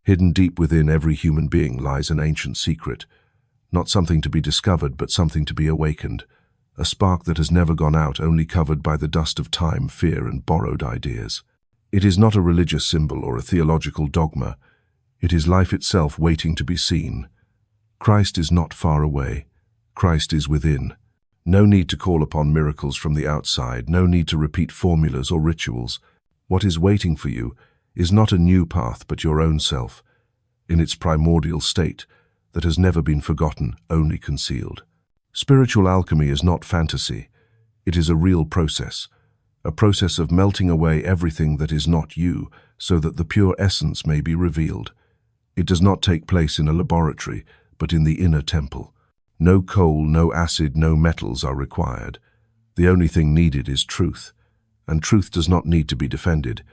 Hidden deep within every human being lies an ancient secret, not something to be discovered, but something to be awakened, a spark that has never gone out, only covered by the dust of time, fear, and borrowed ideas. It is not a religious symbol or a theological dogma. It is life itself waiting to be seen. Christ is not far away. Christ is within. No need to call upon miracles from the outside, no need to repeat formulas or rituals. What is waiting for you is not a new path, but your own self, in its primordial state that has never been forgotten, only concealed. Spiritual alchemy is not fantasy. It is a real process, a process of melting away everything that is not you, so that the pure essence may be revealed. It does not take place in a laboratory, but in the inner temple. No coal, no acid, no metals are required. The only thing needed is truth, and truth does not need to be defended.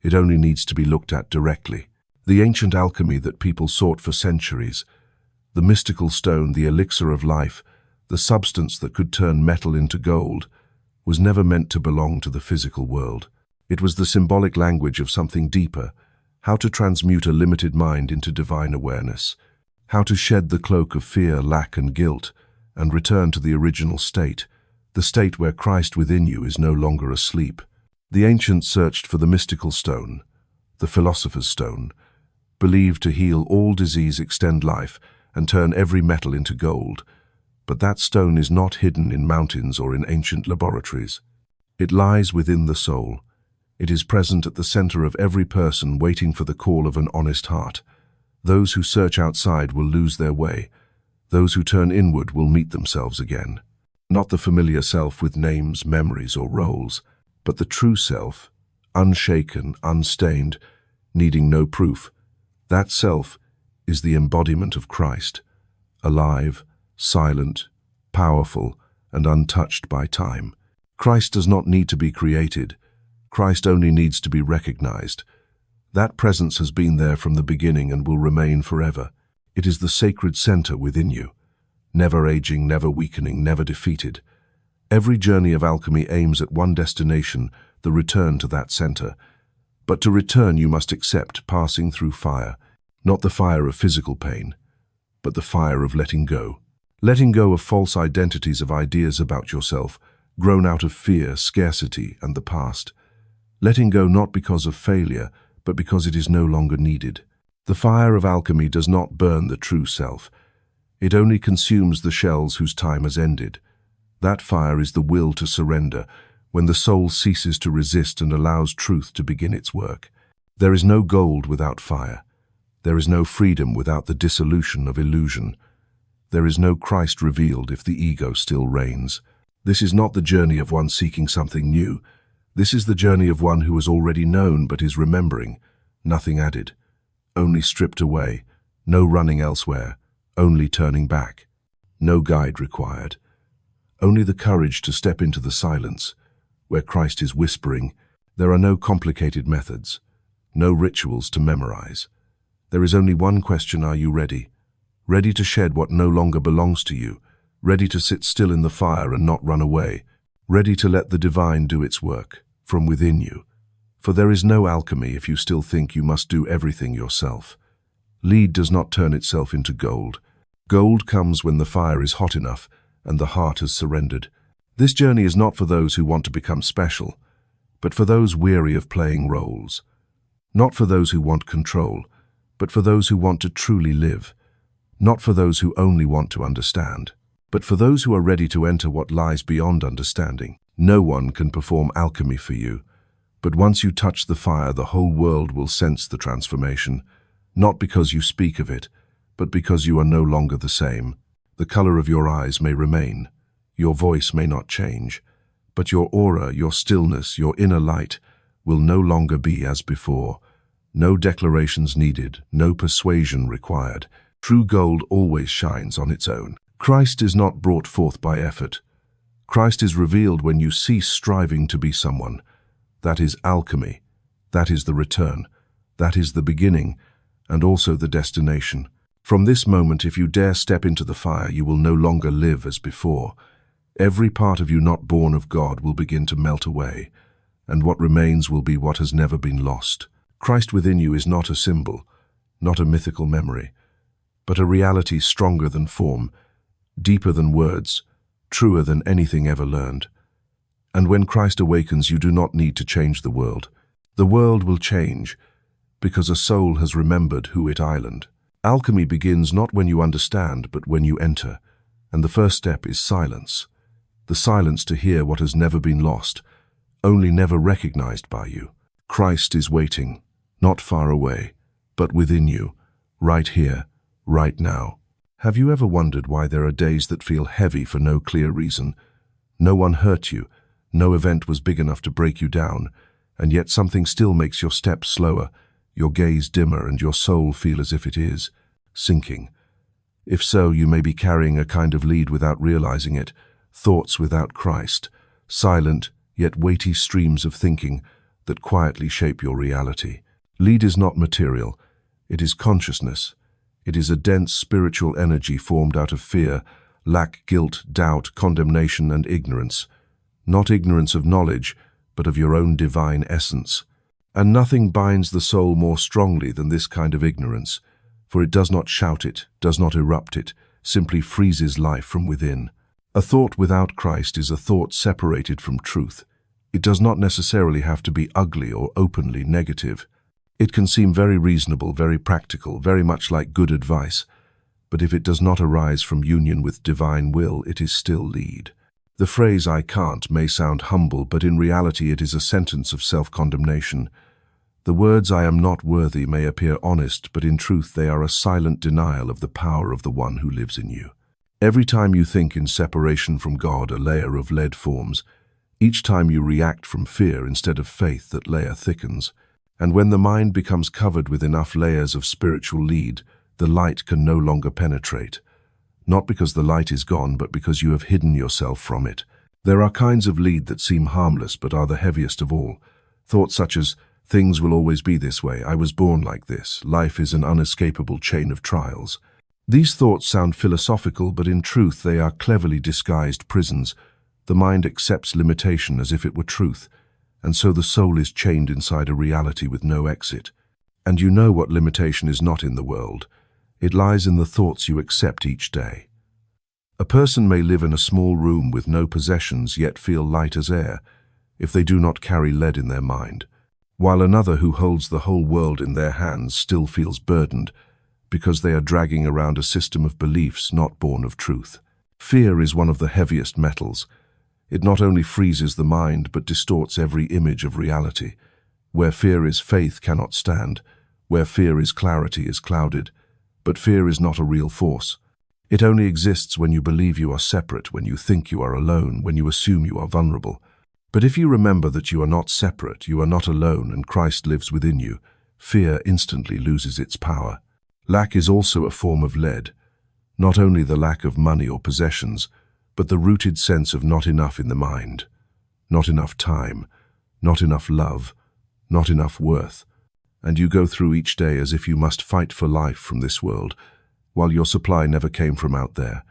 It only needs to be looked at directly. The ancient alchemy that people sought for centuries, the mystical stone, the elixir of life, the substance that could turn metal into gold, was never meant to belong to the physical world. It was the symbolic language of something deeper, how to transmute a limited mind into divine awareness, how to shed the cloak of fear, lack, and guilt, and return to the original state, the state where Christ within you is no longer asleep. The ancients searched for the mystical stone, the philosopher's stone, believed to heal all disease, extend life, and turn every metal into gold. But that stone is not hidden in mountains or in ancient laboratories. It lies within the soul. It is present at the center of every person, waiting for the call of an honest heart. Those who search outside will lose their way. Those who turn inward will meet themselves again. Not the familiar self with names, memories, or roles, but the true self, unshaken, unstained, needing no proof. That self is the embodiment of Christ, alive, silent, powerful, and untouched by time. Christ does not need to be created. Christ only needs to be recognized. That presence has been there from the beginning and will remain forever. It is the sacred center within you, never aging, never weakening, never defeated. Every journey of alchemy aims at one destination, the return to that center. But to return, you must accept passing through fire, not the fire of physical pain, but the fire of letting go. Letting go of false identities, of ideas about yourself, grown out of fear, scarcity, and the past. Letting go not because of failure, but because it is no longer needed. The fire of alchemy does not burn the true self. It only consumes the shells whose time has ended. That fire is the will to surrender, when the soul ceases to resist and allows truth to begin its work. There is no gold without fire. There is no freedom without the dissolution of illusion. There is no Christ revealed if the ego still reigns. This is not the journey of one seeking something new. This is the journey of one who has already known but is remembering, nothing added, only stripped away, no running elsewhere, only turning back. No guide required. Only the courage to step into the silence, where Christ is whispering. There are no complicated methods, no rituals to memorize. There is only one question: are you ready? Ready to shed what no longer belongs to you, ready to sit still in the fire and not run away, ready to let the divine do its work from within you. For there is no alchemy if you still think you must do everything yourself. Lead does not turn itself into gold. Gold comes when the fire is hot enough and the heart has surrendered. This journey is not for those who want to become special, but for those weary of playing roles. Not for those who want control, but for those who want to truly live. Not for those who only want to understand, but for those who are ready to enter what lies beyond understanding. No one can perform alchemy for you, but once you touch the fire, the whole world will sense the transformation, not because you speak of it, but because you are no longer the same. The color of your eyes may remain, your voice may not change, but your aura, your stillness, your inner light will no longer be as before. No declarations needed, no persuasion required. True gold always shines on its own. Christ is not brought forth by effort. Christ is revealed when you cease striving to be someone. That is alchemy. That is the return. That is the beginning, and also the destination. From this moment, if you dare step into the fire, you will no longer live as before. Every part of you not born of God will begin to melt away, and what remains will be what has never been lost. Christ within you is not a symbol. not a mythical memory, but a reality stronger than form, deeper than words, truer than anything ever learned. And when Christ awakens, you do not need to change the world. The world will change because a soul has remembered who it island. Alchemy begins not when you understand, but when you enter. And the first step is silence. The silence to hear what has never been lost, only never recognized by you. Christ is waiting, not far away, but within you, right here, right now. Have you ever wondered why there are days that feel heavy for no clear reason? No one hurt you, no event was big enough to break you down, and yet something still makes your steps slower, your gaze dimmer, and your soul feel as if it is sinking. If so, you may be carrying a kind of lead without realizing it, thoughts without Christ, silent yet weighty streams of thinking that quietly shape your reality. Lead is not material, it is consciousness. It is a dense spiritual energy formed out of fear, lack, guilt, doubt, condemnation, and ignorance. Not ignorance of knowledge, but of your own divine essence. And nothing binds the soul more strongly than this kind of ignorance, for it does not shout it, does not erupt it, simply freezes life from within. A thought without Christ is a thought separated from truth. It does not necessarily have to be ugly or openly negative. It can seem very reasonable, very practical, very much like good advice, but if it does not arise from union with divine will, it is still lead. The phrase "I can't" may sound humble, but in reality it is a sentence of self-condemnation. The words "I am not worthy" may appear honest, but in truth they are a silent denial of the power of the one who lives in you. Every time you think in separation from God, a layer of lead forms. Each time you react from fear instead of faith, that layer thickens. And when the mind becomes covered with enough layers of spiritual lead, the light can no longer penetrate. Not because the light is gone, but because you have hidden yourself from it. There are kinds of lead that seem harmless but are the heaviest of all. Thoughts such as, "Things will always be this way, I was born like this, life is an unescapable chain of trials." These thoughts sound philosophical, but in truth they are cleverly disguised prisons. The mind accepts limitation as if it were truth, and so the soul is chained inside a reality with no exit. And you know what limitation is not in the world. It lies in the thoughts you accept each day. A person may live in a small room with no possessions yet feel light as air, if they do not carry lead in their mind, while another who holds the whole world in their hands still feels burdened, because they are dragging around a system of beliefs not born of truth. Fear is one of the heaviest metals. It not only freezes the mind, but distorts every image of reality. Where fear is, faith cannot stand. Where fear is, clarity is clouded. But fear is not a real force. It only exists when you believe you are separate, when you think you are alone, when you assume you are vulnerable. But if you remember that you are not separate, you are not alone, and Christ lives within you, fear instantly loses its power. Lack is also a form of lead. Not only the lack of money or possessions, but the rooted sense of not enough in the mind, not enough time, not enough love, not enough worth. And you go through each day as if you must fight for life from this world, while your supply never came from out there.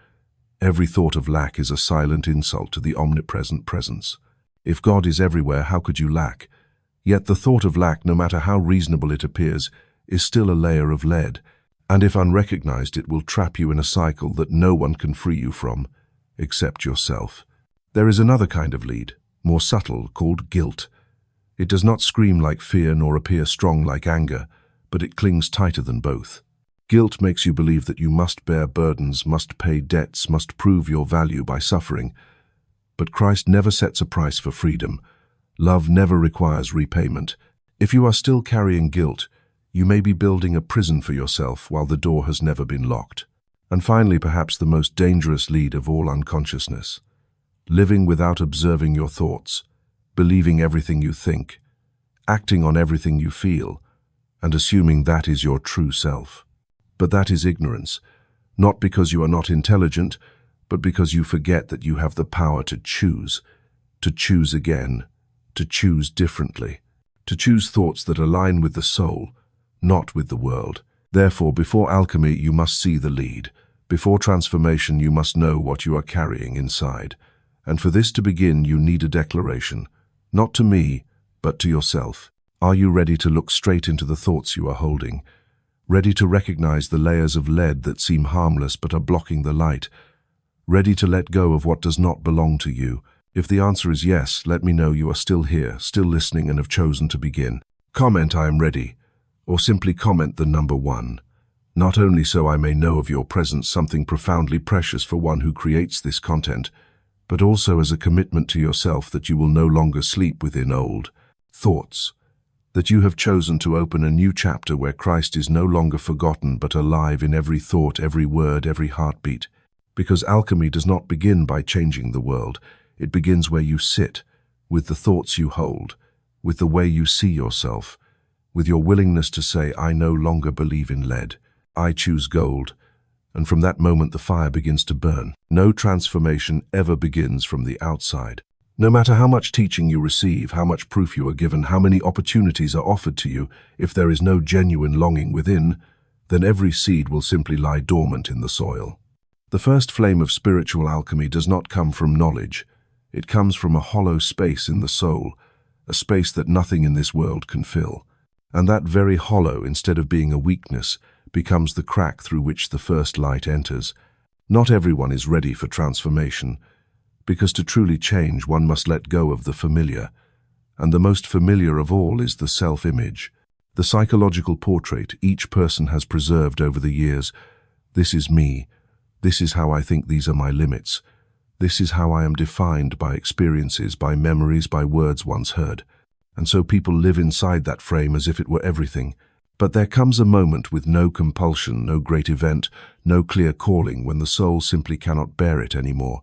Every thought of lack is a silent insult to the omnipresent presence. If God is everywhere, how could you lack? Yet the thought of lack, no matter how reasonable it appears, is still a layer of lead, and if unrecognized, it will trap you in a cycle that no one can free you from, except yourself. There is another kind of lead, more subtle, called guilt. It does not scream like fear nor appear strong like anger, but it clings tighter than both. Guilt makes you believe that you must bear burdens, must pay debts, must prove your value by suffering. But Christ never sets a price for freedom. Love never requires repayment. If you are still carrying guilt, you may be building a prison for yourself while the door has never been locked. And finally, perhaps the most dangerous lead of all, unconsciousness. Living without observing your thoughts, believing everything you think, acting on everything you feel, and assuming that is your true self. But that is ignorance, not because you are not intelligent, but because you forget that you have the power to choose again, to choose differently, to choose thoughts that align with the soul, not with the world. Therefore, before alchemy, you must see the lead. Before transformation, you must know what you are carrying inside. And for this to begin, you need a declaration, not to me, but to yourself. Are you ready to look straight into the thoughts you are holding? ready to recognize the layers of lead that seem harmless but are blocking the light, ready to let go of what does not belong to you. If the answer is yes, let me know you are still here, still listening, and have chosen to begin. Comment "I am ready," or simply comment the number 1. Not only so I may know of your presence, something profoundly precious for one who creates this content, but also as a commitment to yourself that you will no longer sleep within old thoughts, that you have chosen to open a new chapter where Christ is no longer forgotten but alive in every thought, every word, every heartbeat. Because alchemy does not begin by changing the world. It begins where you sit, with the thoughts you hold, with the way you see yourself, with your willingness to say, "I no longer believe in lead. I choose gold." And from that moment the fire begins to burn. No transformation ever begins from the outside. No matter how much teaching you receive, how much proof you are given, how many opportunities are offered to you, if there is no genuine longing within, then every seed will simply lie dormant in the soil. The first flame of spiritual alchemy does not come from knowledge. It comes from a hollow space in the soul, a space that nothing in this world can fill. And that very hollow, instead of being a weakness, becomes the crack through which the first light enters. Not everyone is ready for transformation, because to truly change one must let go of the familiar, and the most familiar of all is the self-image, the psychological portrait each person has preserved over the years. This is me. This is how I think. These are my limits. This is how I am defined by experiences, by memories, by words once heard. And so people live inside that frame as if it were everything. But there comes a moment with no compulsion, no great event, no clear calling, when the soul simply cannot bear it anymore.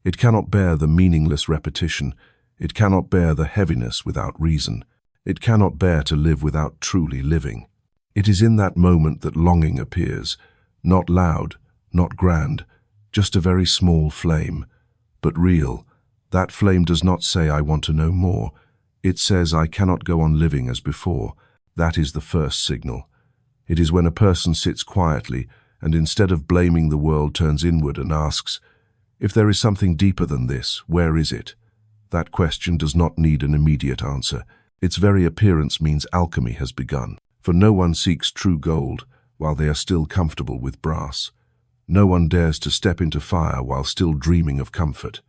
It cannot bear the meaningless repetition. It cannot bear the heaviness without reason. It cannot bear to live without truly living. It is in that moment that longing appears, not loud, not grand, just a very small flame, but real. That flame does not say, "I want to know more." It says, "I cannot go on living as before." That is the first signal. It is when a person sits quietly and instead of blaming the world turns inward and asks, "If there is something deeper than this, where is it?" That question does not need an immediate answer. Its very appearance means alchemy has begun. For no one seeks true gold while they are still comfortable with brass. No one dares to step into fire while still dreaming of comfort.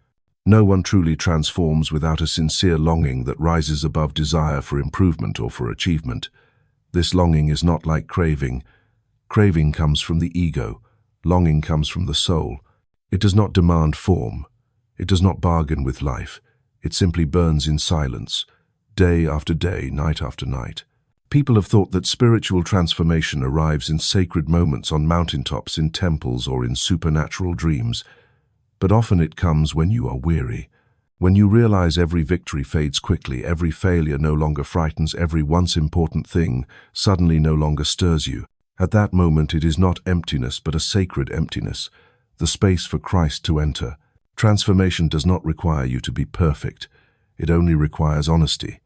No one truly transforms without a sincere longing that rises above desire for improvement or for achievement. This longing is not like craving. Craving comes from the ego. Longing comes from the soul. It does not demand form. It does not bargain with life. It simply burns in silence, day after day, night after night. People have thought that spiritual transformation arrives in sacred moments on mountaintops, in temples, or in supernatural dreams. But often it comes when you are weary, when you realize every victory fades quickly, every failure no longer frightens, every once important thing suddenly no longer stirs you. At that moment it is not emptiness but a sacred emptiness, the space for Christ to enter. Transformation does not require you to be perfect. It only requires honesty,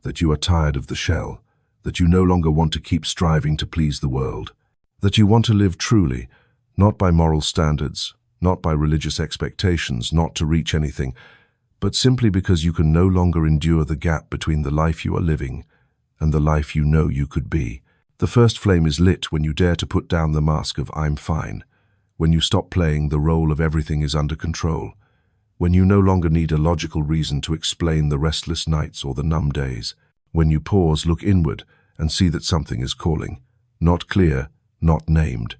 that you are tired of the shell, that you no longer want to keep striving to please the world, that you want to live truly, not by moral standards, not by religious expectations, not to reach anything, but simply because you can no longer endure the gap between the life you are living and the life you know you could be. The first flame is lit when you dare to put down the mask of "I'm fine," when you stop playing the role of "everything is under control," when you no longer need a logical reason to explain the restless nights or the numb days, when you pause, look inward, and see that something is calling, not clear, not named,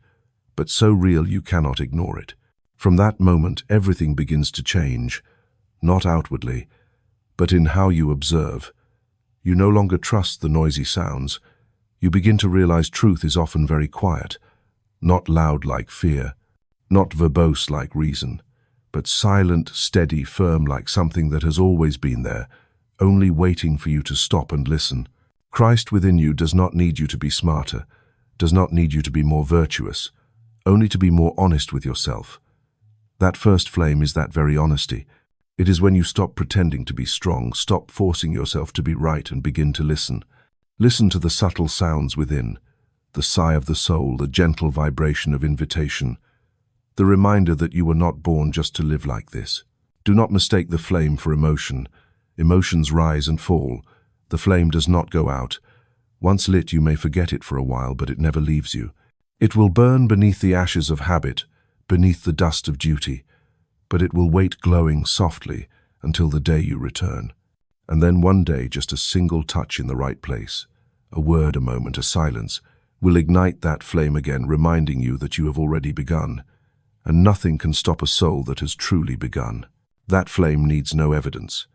but so real you cannot ignore it. From that moment, everything begins to change, not outwardly, but in how you observe. You no longer trust the noisy sounds. You begin to realize truth is often very quiet, not loud like fear, not verbose like reason, but silent, steady, firm like something that has always been there, only waiting for you to stop and listen. Christ within you does not need you to be smarter, does not need you to be more virtuous, only to be more honest with yourself. That first flame is that very honesty. It is when you stop pretending to be strong, stop forcing yourself to be right, and begin to listen. Listen to the subtle sounds within, the sigh of the soul, the gentle vibration of invitation, the reminder that you were not born just to live like this. Do not mistake the flame for emotion. Emotions rise and fall. The flame does not go out. Once lit, you may forget it for a while, but it never leaves you. It will burn beneath the ashes of habit, beneath the dust of duty, but it will wait glowing softly until the day you return. And then one day, just a single touch in the right place, a word, a moment, a silence, will ignite that flame again, reminding you that you have already begun, and nothing can stop a soul that has truly begun. That flame needs no evidence.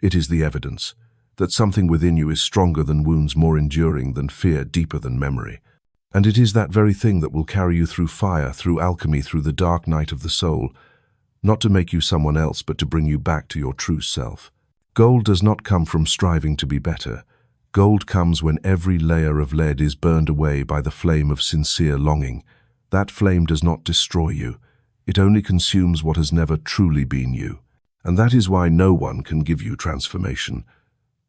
It is the evidence that something within you is stronger than wounds, more enduring than fear, deeper than memory. And it is that very thing that will carry you through fire, through alchemy, through the dark night of the soul, not to make you someone else, but to bring you back to your true self. Gold does not come from striving to be better. Gold comes when every layer of lead is burned away by the flame of sincere longing. That flame does not destroy you. It only consumes what has never truly been you. And that is why no one can give you transformation.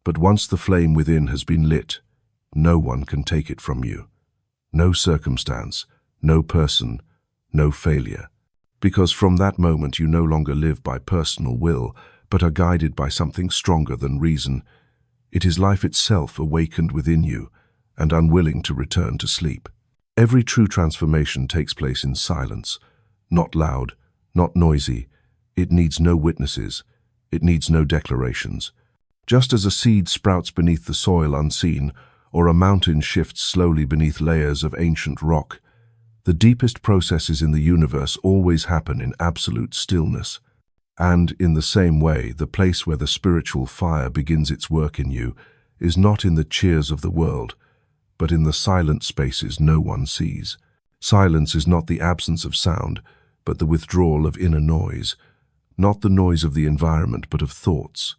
But once the flame within has been lit, no one can take it from you. No circumstance, no person, no failure. Because from that moment you no longer live by personal will, but are guided by something stronger than reason. It is life itself awakened within you and unwilling to return to sleep. Every true transformation takes place in silence, not loud, not noisy. It needs no witnesses. It needs no declarations. Just as a seed sprouts beneath the soil unseen, or a mountain shifts slowly beneath layers of ancient rock, the deepest processes in the universe always happen in absolute stillness. And in the same way, the place where the spiritual fire begins its work in you is not in the cheers of the world, but in the silent spaces no one sees. Silence is not the absence of sound, but the withdrawal of inner noise, not the noise of the environment, but of thoughts.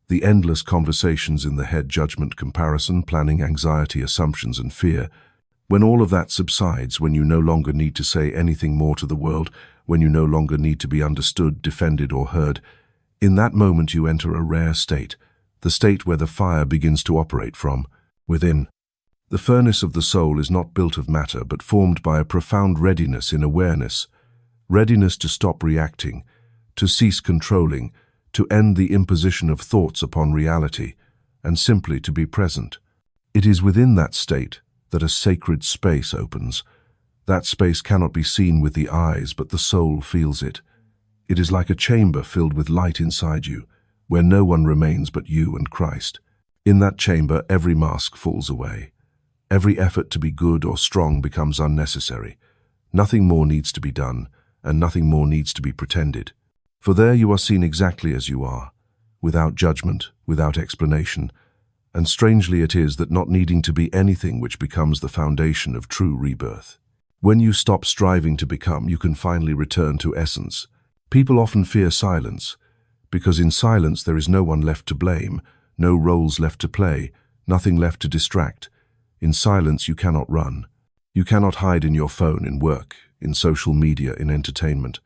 The endless conversations in the head, judgment, comparison, planning, anxiety, assumptions, and fear. When all of that subsides, when you no longer need to say anything more to the world, when you no longer need to be understood, defended, or heard, in that moment you enter a rare state, the state where the fire begins to operate from within. The furnace of the soul is not built of matter, but formed by a profound readiness in awareness, readiness to stop reacting, to cease controlling, to end the imposition of thoughts upon reality, and simply to be present. It is within that state that a sacred space opens. That space cannot be seen with the eyes, but the soul feels it. It is like a chamber filled with light inside you, where no one remains but you and Christ. In that chamber, every mask falls away. Every effort to be good or strong becomes unnecessary. Nothing more needs to be done, and nothing more needs to be pretended. For there you are seen exactly as you are, without judgment, without explanation. And strangely it is that not needing to be anything which becomes the foundation of true rebirth. When you stop striving to become, you can finally return to essence. People often fear silence, because in silence there is no one left to blame, no roles left to play, nothing left to distract. In silence you cannot run. You cannot hide in your phone, in work, in social media, in entertainment.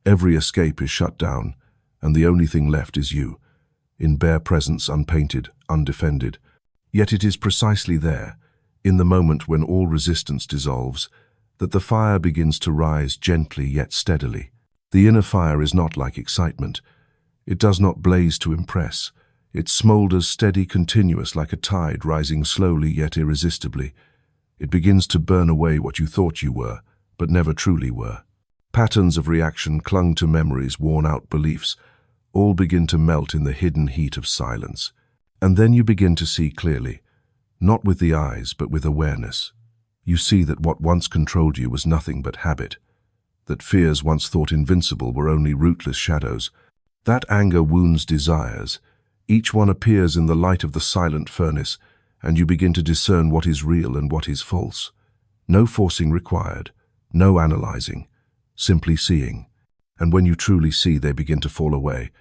Every escape is shut down, and the only thing left is you, in bare presence, unpainted, undefended. Yet it is precisely there, in the moment when all resistance dissolves, that the fire begins to rise gently yet steadily. The inner fire is not like excitement. It does not blaze to impress. It smolders steady, continuous, like a tide rising slowly yet irresistibly. It begins to burn away what you thought you were, but never truly were. Patterns of reaction clung to memories, worn-out beliefs, all begin to melt in the hidden heat of silence. And then you begin to see clearly, not with the eyes, but with awareness. You see that what once controlled you was nothing but habit, that fears once thought invincible were only rootless shadows. That anger wounds desires. Each one appears in the light of the silent furnace, and you begin to discern what is real and what is false. No forcing required, no analyzing, simply seeing. And when you truly see, they begin to fall away,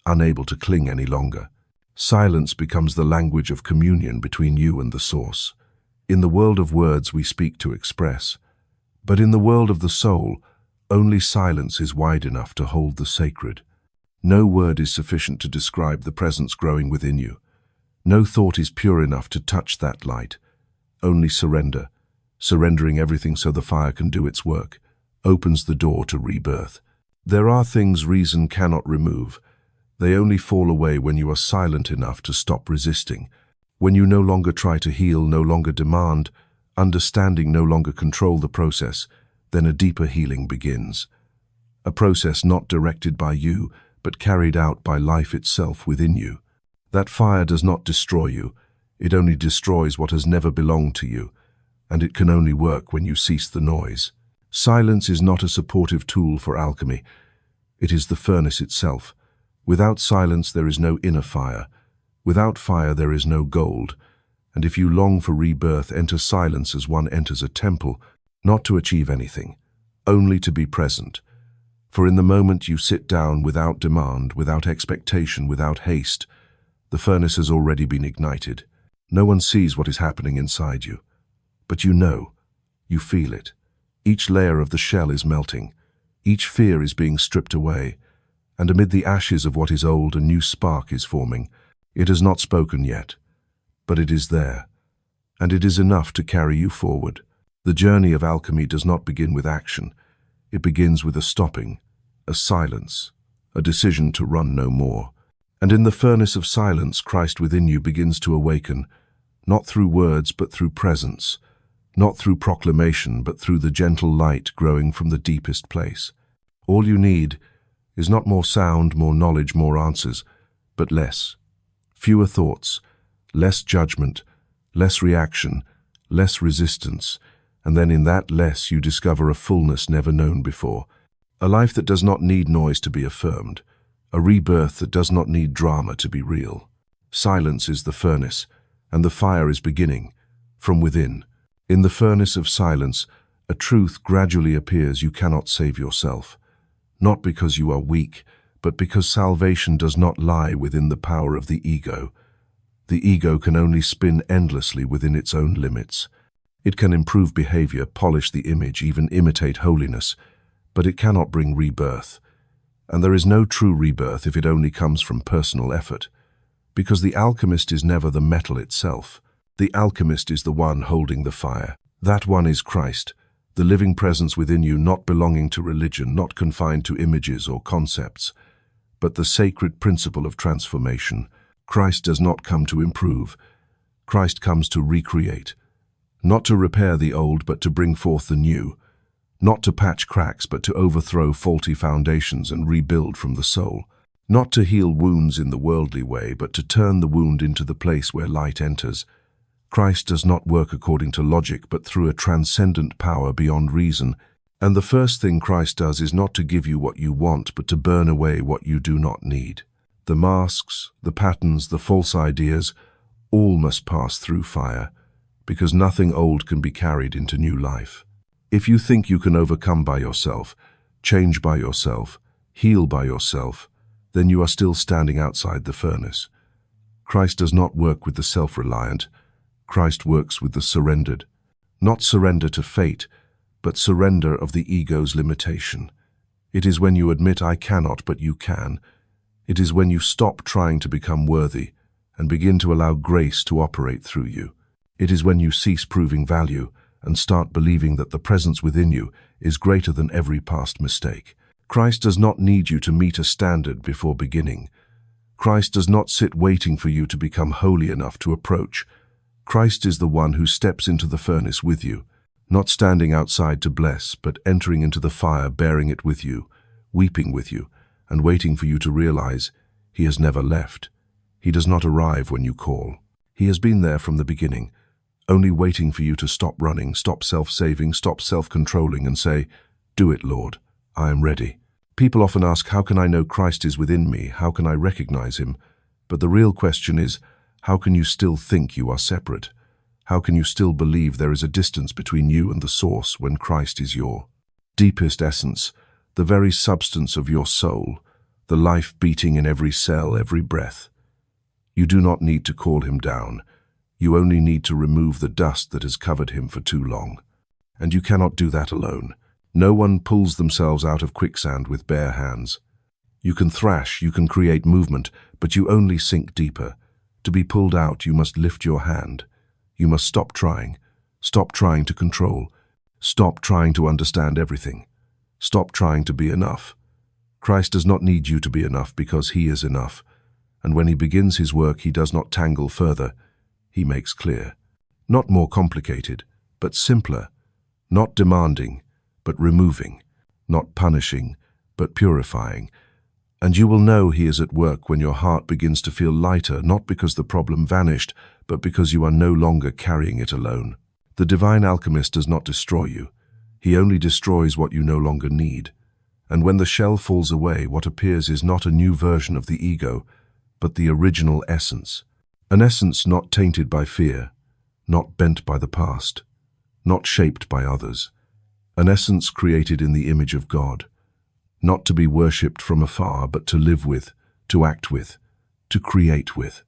unable to cling any longer. Silence becomes the language of communion between you and the source. In the world of words we speak to express, but in the world of the soul, only silence is wide enough to hold the sacred. No word is sufficient to describe the presence growing within you. No thought is pure enough to touch that light. Only surrender, surrendering everything so the fire can do its work, opens the door to rebirth. There are things reason cannot remove. They only fall away when you are silent enough to stop resisting, When you no longer try to heal, no longer demand, understanding no longer control the process, then a deeper healing begins. A process not directed by you, but carried out by life itself within you. That fire does not destroy you, it only destroys what has never belonged to you, and it can only work when you cease the noise. Silence is not a supportive tool for alchemy. It is the furnace itself. Without silence there is no inner fire. Without fire there is no gold. And if you long for rebirth, enter silence as one enters a temple, not to achieve anything, only to be present. For in the moment you sit down without demand, without expectation, without haste, the furnace has already been ignited. No one sees what is happening inside you. But you know, you feel it. Each layer of the shell is melting. Each fear is being stripped away. And amid the ashes of what is old, a new spark is forming. It has not spoken yet, but it is there. And it is enough to carry you forward. The journey of alchemy does not begin with action. It begins with a stopping, a silence, a decision to run no more. And in the furnace of silence, Christ within you begins to awaken, not through words but through presence, not through proclamation but through the gentle light growing from the deepest place. All you need is not more sound, more knowledge, more answers, but less. Fewer thoughts, less judgment, less reaction, less resistance, and then in that less you discover a fullness never known before. A life that does not need noise to be affirmed. A rebirth that does not need drama to be real. Silence is the furnace, and the fire is beginning, from within. In the furnace of silence, a truth gradually appears: you cannot save yourself. Not because you are weak, but because salvation does not lie within the power of the ego. The ego can only spin endlessly within its own limits. It can improve behavior, polish the image, even imitate holiness, but it cannot bring rebirth. And there is no true rebirth if it only comes from personal effort. Because the alchemist is never the metal itself. The alchemist is the one holding the fire. That one is Christ, the living presence within you, not belonging to religion, not confined to images or concepts, but the sacred principle of transformation. Christ does not come to improve. Christ comes to recreate. Not to repair the old, but to bring forth the new. Not to patch cracks, but to overthrow faulty foundations and rebuild from the soul. Not to heal wounds in the worldly way, but to turn the wound into the place where light enters. Christ does not work according to logic, but through a transcendent power beyond reason. And the first thing Christ does is not to give you what you want, but to burn away what you do not need. The masks, the patterns, the false ideas, all must pass through fire, because nothing old can be carried into new life. If you think you can overcome by yourself, change by yourself, heal by yourself, then you are still standing outside the furnace. Christ does not work with the self-reliant. Christ works with the surrendered. Not surrender to fate, but surrender of the ego's limitation. It is when you admit, I cannot, but you can. It is when you stop trying to become worthy and begin to allow grace to operate through you. It is when you cease proving value and start believing that the presence within you is greater than every past mistake. Christ does not need you to meet a standard before beginning. Christ does not sit waiting for you to become holy enough to approach. Christ is the one who steps into the furnace with you, not standing outside to bless, but entering into the fire, bearing it with you, weeping with you, and waiting for you to realize he has never left. He does not arrive when you call. He has been there from the beginning, only waiting for you to stop running, stop self-saving, stop self-controlling, and say, do it, Lord, I am ready. People often ask, how can I know Christ is within me? How can I recognize him? But the real question is, how can you still think you are separate? How can you still believe there is a distance between you and the source when Christ is your deepest essence, the very substance of your soul, the life beating in every cell, every breath? You do not need to call him down. You only need to remove the dust that has covered him for too long. And you cannot do that alone. No one pulls themselves out of quicksand with bare hands. You can thrash, you can create movement, but you only sink deeper. To be pulled out, you must lift your hand. You must stop trying to control, stop trying to understand everything, stop trying to be enough. Christ does not need you to be enough because he is enough. And when he begins his work, he does not tangle further. he makes clear. Not more complicated, but simpler. Not demanding, but removing. Not punishing, but purifying. And you will know he is at work when your heart begins to feel lighter, not because the problem vanished, but because you are no longer carrying it alone. The divine alchemist does not destroy you. He only destroys what you no longer need. And when the shell falls away, what appears is not a new version of the ego, but the original essence. An essence not tainted by fear, not bent by the past, not shaped by others. An essence created in the image of God. Not to be worshipped from afar, but to live with, to act with, to create with.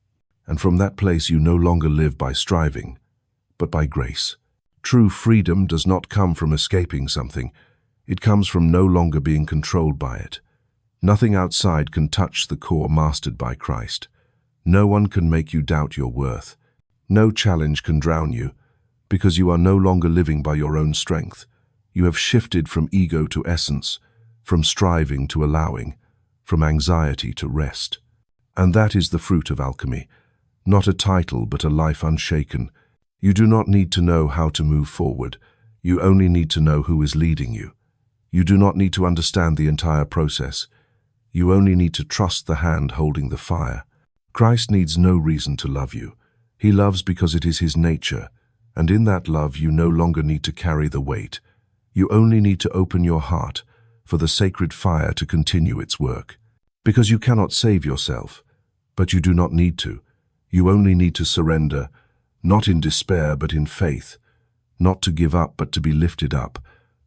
And from that place you no longer live by striving, but by grace. True freedom does not come from escaping something. It comes from no longer being controlled by it. Nothing outside can touch the core mastered by Christ. No one can make you doubt your worth. No challenge can drown you, because you are no longer living by your own strength. You have shifted from ego to essence, from striving to allowing, from anxiety to rest. And that is the fruit of alchemy. Not a title, but a life unshaken. You do not need to know how to move forward. You only need to know who is leading you. You do not need to understand the entire process. You only need to trust the hand holding the fire. Christ needs no reason to love you. He loves because it is his nature, and in that love you no longer need to carry the weight. You only need to open your heart for the sacred fire to continue its work. Because you cannot save yourself, but you do not need to. You only need to surrender, not in despair but in faith, not to give up but to be lifted up,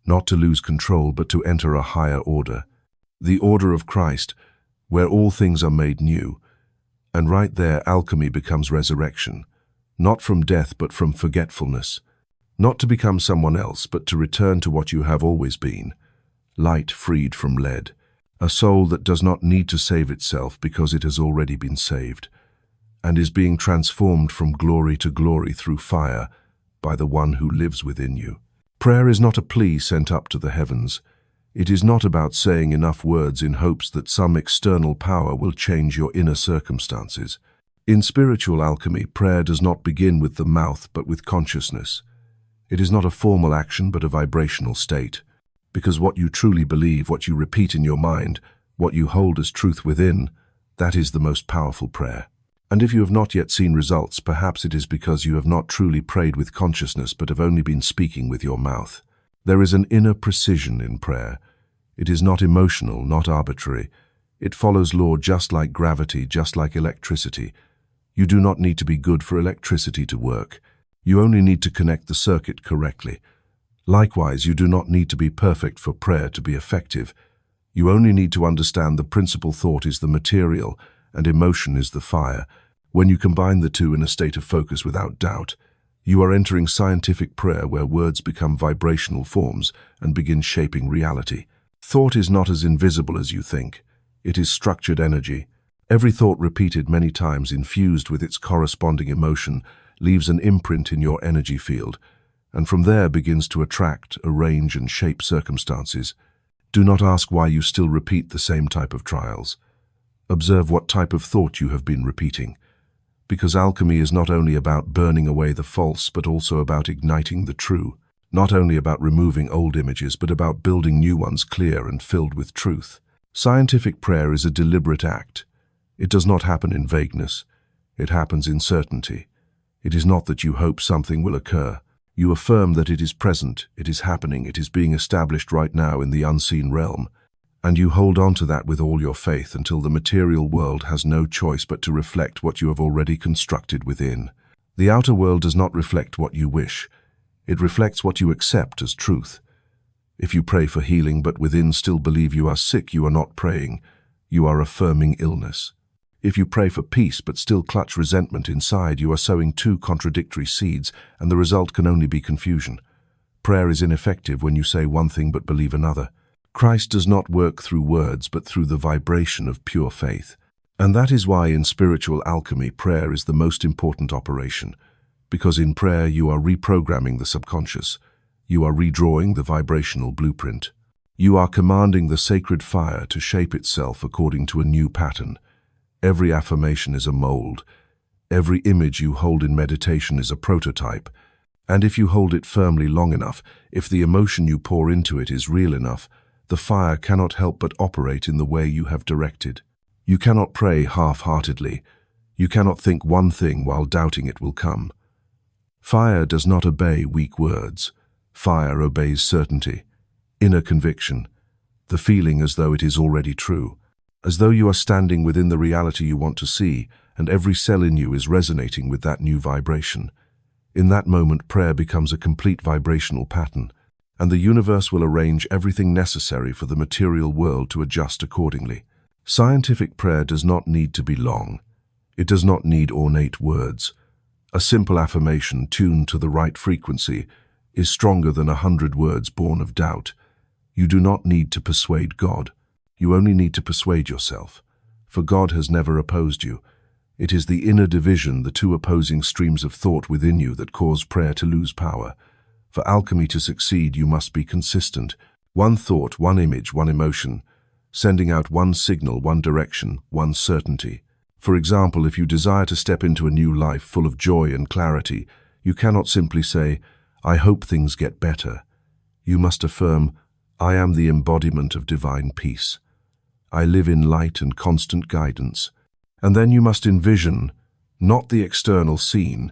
not to lose control but to enter a higher order. The order of Christ, where all things are made new. And right there alchemy becomes resurrection, not from death but from forgetfulness. Not to become someone else but to return to what you have always been. Light freed from lead, a soul that does not need to save itself because it has already been saved, and is being transformed from glory to glory through fire by the one who lives within you. Prayer is not a plea sent up to the heavens. It is not about saying enough words in hopes that some external power will change your inner circumstances. In spiritual alchemy, prayer does not begin with the mouth but with consciousness. It is not a formal action but a vibrational state. Because what you truly believe, what you repeat in your mind, what you hold as truth within, that is the most powerful prayer. And if you have not yet seen results, perhaps it is because you have not truly prayed with consciousness but have only been speaking with your mouth. There is an inner precision in prayer. It is not emotional, not arbitrary. It follows law just like gravity, just like electricity. You do not need to be good for electricity to work. You only need to connect the circuit correctly. Likewise, you do not need to be perfect for prayer to be effective. You only need to understand the principal thought is the material and emotion is the fire. When you combine the two in a state of focus without doubt, you are entering scientific prayer where words become vibrational forms and begin shaping reality. Thought is not as invisible as you think. It is structured energy. Every thought repeated many times, infused with its corresponding emotion, leaves an imprint in your energy field, and from there begins to attract, arrange, and shape circumstances. Do not ask why you still repeat the same type of trials. Observe what type of thought you have been repeating. Because alchemy is not only about burning away the false, but also about igniting the true. Not only about removing old images, but about building new ones clear and filled with truth. Scientific prayer is a deliberate act. It does not happen in vagueness. It happens in certainty. It is not that you hope something will occur. You affirm that it is present, it is happening, it is being established right now in the unseen realm. And you hold on to that with all your faith until the material world has no choice but to reflect what you have already constructed within. The outer world does not reflect what you wish. It reflects what you accept as truth. If you pray for healing but within still believe you are sick, you are not praying. You are affirming illness. If you pray for peace but still clutch resentment inside, you are sowing two contradictory seeds, and the result can only be confusion. Prayer is ineffective when you say one thing but believe another. Christ does not work through words but through the vibration of pure faith. And that is why in spiritual alchemy, prayer is the most important operation. Because in prayer you are reprogramming the subconscious. You are redrawing the vibrational blueprint. You are commanding the sacred fire to shape itself according to a new pattern. Every affirmation is a mold. Every image you hold in meditation is a prototype, and if you hold it firmly long enough, if the emotion you pour into it is real enough, the fire cannot help but operate in the way you have directed. You cannot pray half-heartedly. You cannot think one thing while doubting it will come. Fire does not obey weak words. Fire obeys certainty, inner conviction, the feeling as though it is already true, as though you are standing within the reality you want to see, and every cell in you is resonating with that new vibration. In that moment, prayer becomes a complete vibrational pattern, and the universe will arrange everything necessary for the material world to adjust accordingly. Scientific prayer does not need to be long. It does not need ornate words. A simple affirmation tuned to the right frequency is stronger than 100 words born of doubt. You do not need to persuade God. You only need to persuade yourself. For God has never opposed you. It is the inner division, the two opposing streams of thought within you, that cause prayer to lose power. For alchemy to succeed, you must be consistent. One thought, one image, one emotion, sending out one signal, one direction, one certainty. For example, if you desire to step into a new life full of joy and clarity, you cannot simply say, "I hope things get better." You must affirm, "I am the embodiment of divine peace. I live in light and constant guidance." And then you must envision, not the external scene,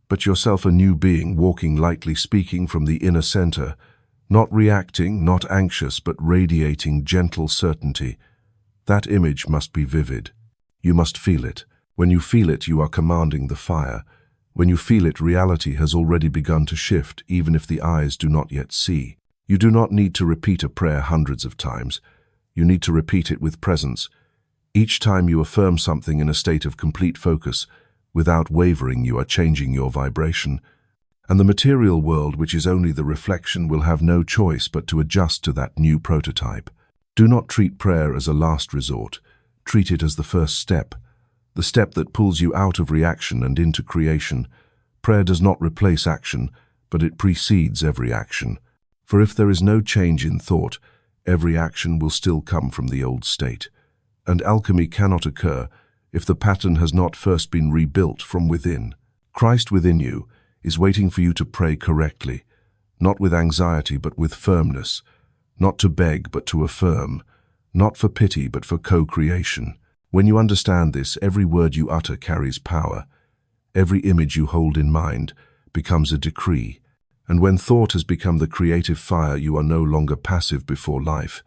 but yourself a new being walking lightly, speaking from the inner center, not reacting, not anxious, but radiating gentle certainty. That image must be vivid. You must feel it. When you feel it, you are commanding the fire. When you feel it, reality has already begun to shift, even if the eyes do not yet see. You do not need to repeat a prayer hundreds of times. You need to repeat it with presence. Each time you affirm something in a state of complete focus, without wavering, you are changing your vibration. And the material world, which is only the reflection, will have no choice but to adjust to that new prototype. Do not treat prayer as a last resort. Treat it as the first step, the step that pulls you out of reaction and into creation. Prayer does not replace action, but it precedes every action. For if there is no change in thought, every action will still come from the old state. And alchemy cannot occur if the pattern has not first been rebuilt from within. Christ within you is waiting for you to pray correctly, not with anxiety but with firmness, not to beg but to affirm, not for pity but for co-creation. When you understand this, every word you utter carries power. Every image you hold in mind becomes a decree. And when thought has become the creative fire, you are no longer passive before life.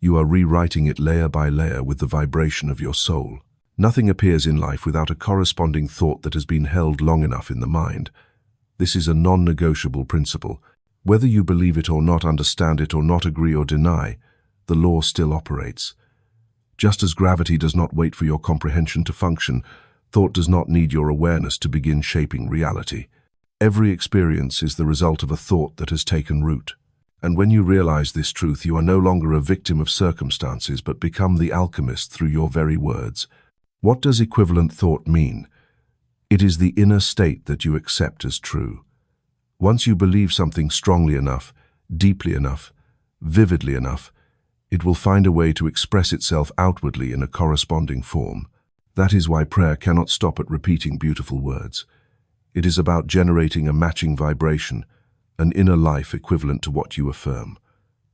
You are rewriting it layer by layer with the vibration of your soul. Nothing appears in life without a corresponding thought that has been held long enough in the mind. This is a non-negotiable principle. Whether you believe it or not, understand it or not, agree or deny, the law still operates. Just as gravity does not wait for your comprehension to function, thought does not need your awareness to begin shaping reality. Every experience is the result of a thought that has taken root. And when you realize this truth, you are no longer a victim of circumstances, but become the alchemist through your very words. What does equivalent thought mean? It is the inner state that you accept as true. Once you believe something strongly enough, deeply enough, vividly enough, it will find a way to express itself outwardly in a corresponding form. That is why prayer cannot stop at repeating beautiful words. It is about generating a matching vibration, an inner life equivalent to what you affirm.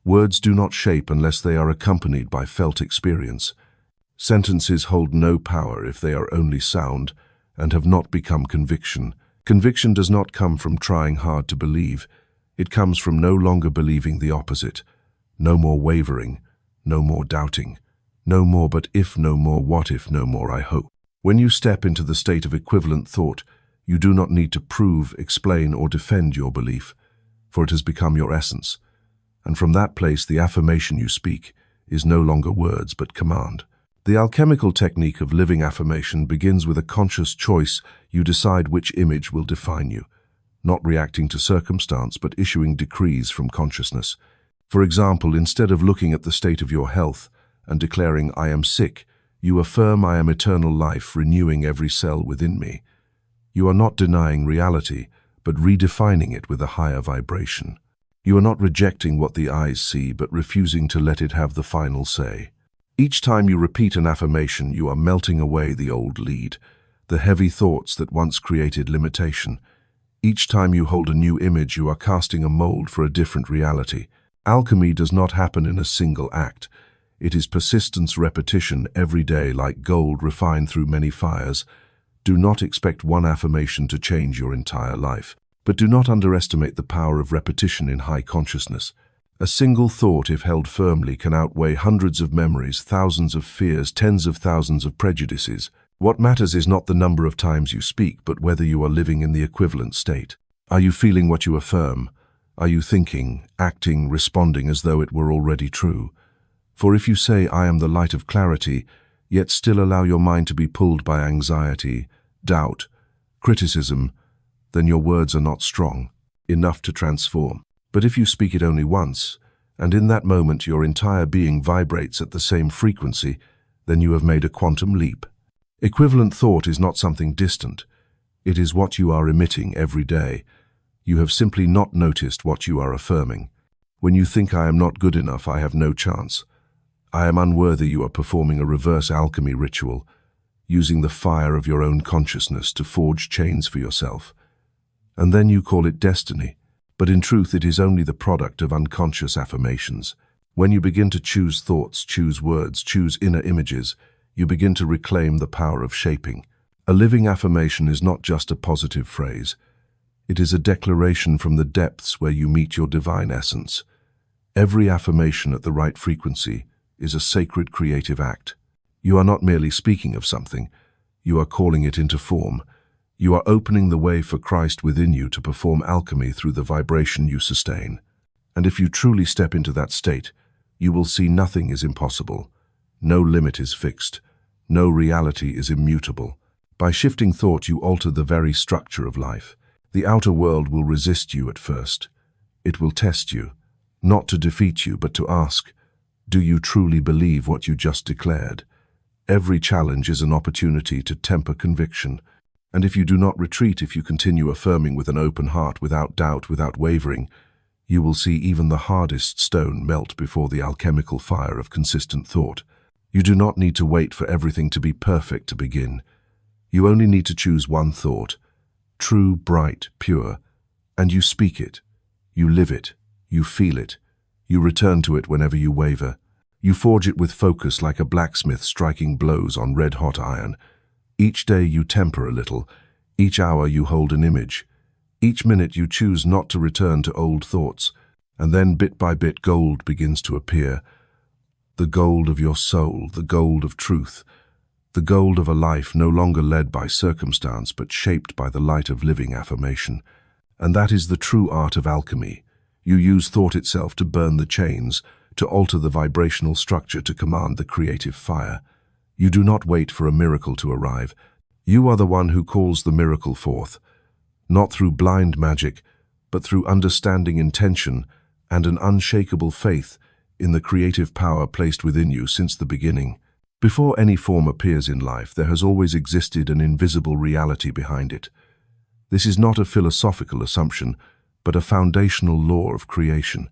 Words do not shape unless they are accompanied by felt experience. Sentences hold no power if they are only sound and have not become conviction. Conviction does not come from trying hard to believe. It comes from no longer believing the opposite. No more wavering, no more doubting. No more but if, no more what if, no more I hope. When you step into the state of equivalent thought, you do not need to prove, explain, or defend your belief, for it has become your essence. And from that place, the affirmation you speak is no longer words but command. The alchemical technique of living affirmation begins with a conscious choice. You decide which image will define you, not reacting to circumstance but issuing decrees from consciousness. For example, instead of looking at the state of your health and declaring, "I am sick," you affirm, "I am eternal life, renewing every cell within me." You are not denying reality, but redefining it with a higher vibration. You are not rejecting what the eyes see, but refusing to let it have the final say. Each time you repeat an affirmation, you are melting away the old lead. the heavy thoughts that once created limitation. Each time you hold a new image, you are casting a mold for a different reality. Alchemy does not happen in a single act. It is persistence, repetition, every day, like gold refined through many fires. Do not expect one affirmation to change your entire life. But do not underestimate the power of repetition in high consciousness. A single thought, if held firmly, can outweigh hundreds of memories, thousands of fears, tens of thousands of prejudices. What matters is not the number of times you speak, but whether you are living in the equivalent state. Are you feeling what you affirm? Are you thinking, acting, responding as though it were already true? For if you say, "I am the light of clarity," yet still allow your mind to be pulled by anxiety, doubt, criticism, then your words are not strong enough to transform. But if you speak it only once, and in that moment your entire being vibrates at the same frequency, then you have made a quantum leap. Equivalent thought is not something distant. It is what you are emitting every day. You have simply not noticed what you are affirming. When you think, "I am not good enough, I have no chance. I am unworthy," you are performing a reverse alchemy ritual, using the fire of your own consciousness to forge chains for yourself. And then you call it destiny. But in truth, it is only the product of unconscious affirmations. When you begin to choose thoughts, choose words, choose inner images, you begin to reclaim the power of shaping. A living affirmation is not just a positive phrase. It is a declaration from the depths where you meet your divine essence. Every affirmation at the right frequency is a sacred creative act. You are not merely speaking of something, you are calling it into form. You are opening the way for Christ within you to perform alchemy through the vibration you sustain. And if you truly step into that state, you will see nothing is impossible. No limit is fixed. No reality is immutable. By shifting thought, you alter the very structure of life. The outer world will resist you at first. It will test you, not to defeat you, but to ask, do you truly believe what you just declared? Every challenge is an opportunity to temper conviction. And if you do not retreat, if you continue affirming with an open heart, without doubt, without wavering, you will see even the hardest stone melt before the alchemical fire of consistent thought. You do not need to wait for everything to be perfect to begin. You only need to choose one thought, true, bright, pure, and you speak it. You live it. You feel it. You return to it whenever you waver. You forge it with focus like a blacksmith striking blows on red-hot iron. Each day you temper a little. Each hour you hold an image. Each minute you choose not to return to old thoughts. And then bit by bit gold begins to appear. The gold of your soul, the gold of truth. The gold of a life no longer led by circumstance but shaped by the light of living affirmation. And that is the true art of alchemy. You use thought itself to burn the chains, to alter the vibrational structure, to command the creative fire. You do not wait for a miracle to arrive. You are the one who calls the miracle forth, not through blind magic, but through understanding intention and an unshakable faith in the creative power placed within you since the beginning. Before any form appears in life, there has always existed an invisible reality behind it. This is not a philosophical assumption, but a foundational law of creation.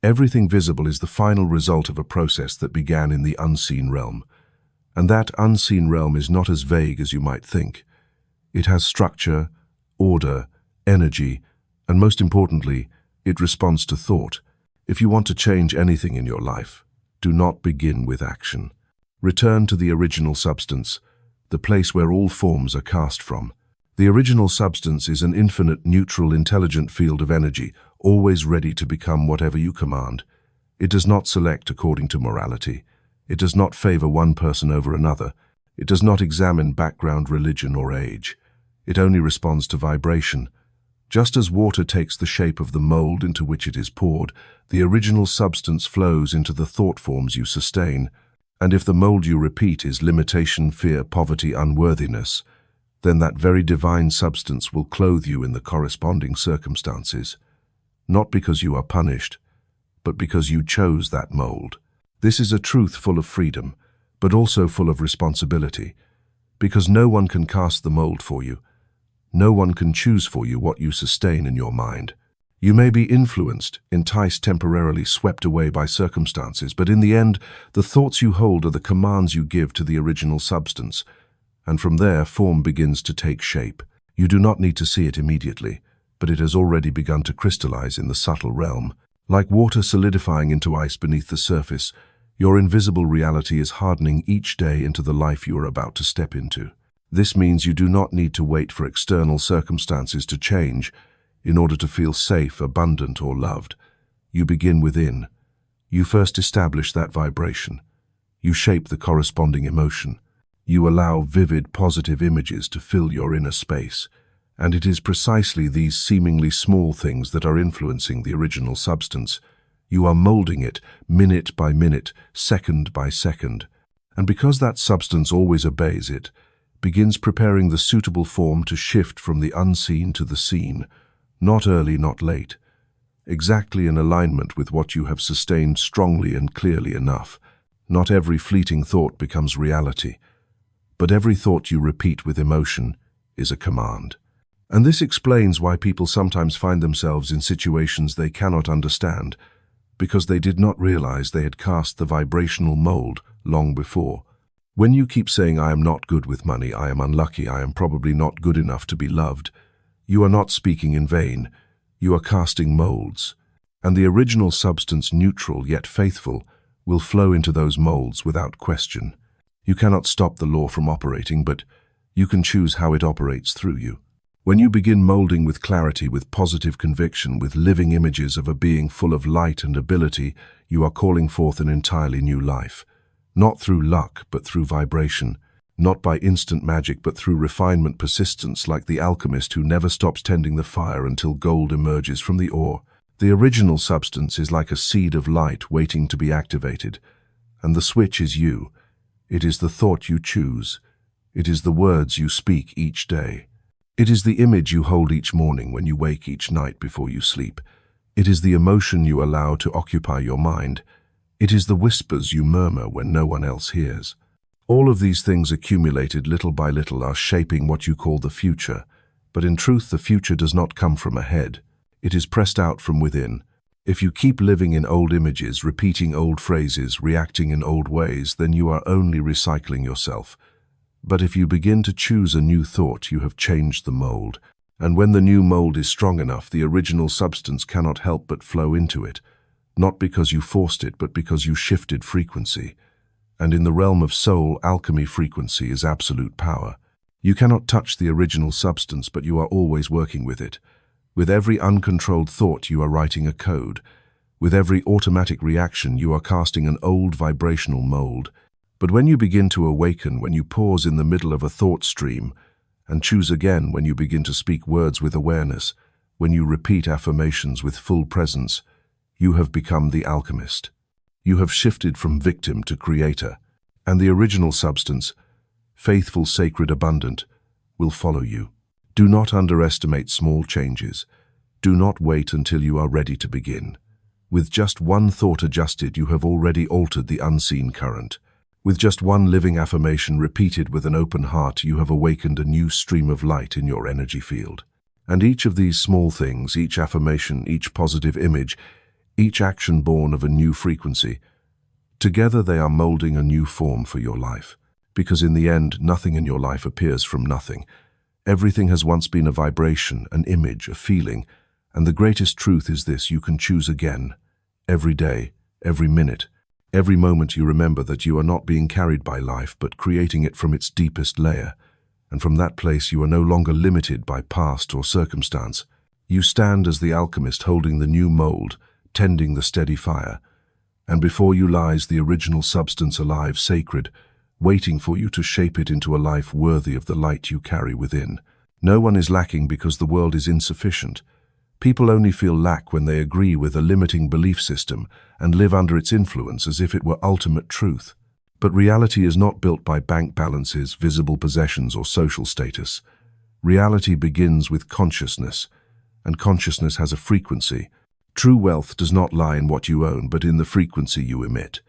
Everything visible is the final result of a process that began in the unseen realm. And that unseen realm is not as vague as you might think. It has structure, order, energy, and most importantly, it responds to thought. If you want to change anything in your life, do not begin with action. Return to the original substance, the place where all forms are cast from. The original substance is an infinite, neutral, intelligent field of energy, always ready to become whatever you command. It does not select according to morality. It does not favor one person over another. It does not examine background, religion, or age. It only responds to vibration. Just as water takes the shape of the mold into which it is poured, the original substance flows into the thought forms you sustain. And if the mold you repeat is limitation, fear, poverty, unworthiness, then that very divine substance will clothe you in the corresponding circumstances. Not because you are punished, but because you chose that mold. This is a truth full of freedom, but also full of responsibility, because no one can cast the mold for you. No one can choose for you what you sustain in your mind. You may be influenced, enticed, temporarily swept away by circumstances, but in the end, the thoughts you hold are the commands you give to the original substance. and from there form begins to take shape. You do not need to see it immediately, but it has already begun to crystallize in the subtle realm. Like water solidifying into ice beneath the surface, your invisible reality is hardening each day into the life you are about to step into. This means you do not need to wait for external circumstances to change in order to feel safe, abundant, or loved. You begin within. You first establish that vibration. You shape the corresponding emotion. You allow vivid, positive images to fill your inner space. And it is precisely these seemingly small things that are influencing the original substance. You are molding it minute by minute, second by second. And because that substance always obeys it, begins preparing the suitable form to shift from the unseen to the seen, not early, not late, exactly in alignment with what you have sustained strongly and clearly enough. Not every fleeting thought becomes reality, but every thought you repeat with emotion is a command. And this explains why people sometimes find themselves in situations they cannot understand, because they did not realize they had cast the vibrational mold long before. When you keep saying, "I am not good with money, I am unlucky, I am probably not good enough to be loved," you are not speaking in vain. You are casting molds. And the original substance, neutral yet faithful, will flow into those molds without question. You cannot stop the law from operating, but you can choose how it operates through you. When you begin molding with clarity, with positive conviction, with living images of a being full of light and ability, you are calling forth an entirely new life. Not through luck, but through vibration. Not by instant magic, but through refinement, persistence, like the alchemist who never stops tending the fire until gold emerges from the ore. The original substance is like a seed of light waiting to be activated. And the switch is you. It is the thought you choose. It is the words you speak each day. It is the image you hold each morning when you wake, each night before you sleep. It is the emotion you allow to occupy your mind. It is the whispers you murmur when no one else hears. All of these things accumulated little by little are shaping what you call the future. But in truth, the future does not come from ahead. It is pressed out from within. If you keep living in old images, repeating old phrases, reacting in old ways, then you are only recycling yourself. But if you begin to choose a new thought, you have changed the mold. And when the new mold is strong enough, the original substance cannot help but flow into it. Not because you forced it, but because you shifted frequency. And in the realm of soul, alchemy, frequency is absolute power. You cannot touch the original substance, but you are always working with it. With every uncontrolled thought, you are writing a code. With every automatic reaction, you are casting an old vibrational mold. But when you begin to awaken, when you pause in the middle of a thought stream, and choose again when you begin to speak words with awareness, when you repeat affirmations with full presence, you have become the alchemist. You have shifted from victim to creator, and the original substance, faithful, sacred, abundant, will follow you. Do not underestimate small changes. Do not wait until you are ready to begin. With just one thought adjusted, you have already altered the unseen current. With just one living affirmation repeated with an open heart, you have awakened a new stream of light in your energy field. And each of these small things, each affirmation, each positive image, each action born of a new frequency, together they are molding a new form for your life. Because in the end, nothing in your life appears from nothing. Everything has once been a vibration, an image, a feeling, and the greatest truth is this: you can choose again. Every day, every minute, every moment you remember that you are not being carried by life, but creating it from its deepest layer. And from that place you are no longer limited by past or circumstance. You stand as the alchemist holding the new mold, tending the steady fire. And before you lies the original substance, alive, sacred, waiting for you to shape it into a life worthy of the light you carry within. No one is lacking because the world is insufficient. People only feel lack when they agree with a limiting belief system and live under its influence as if it were ultimate truth. But reality is not built by bank balances, visible possessions, or social status. Reality begins with consciousness, and consciousness has a frequency. True wealth does not lie in what you own, but in the frequency you emit.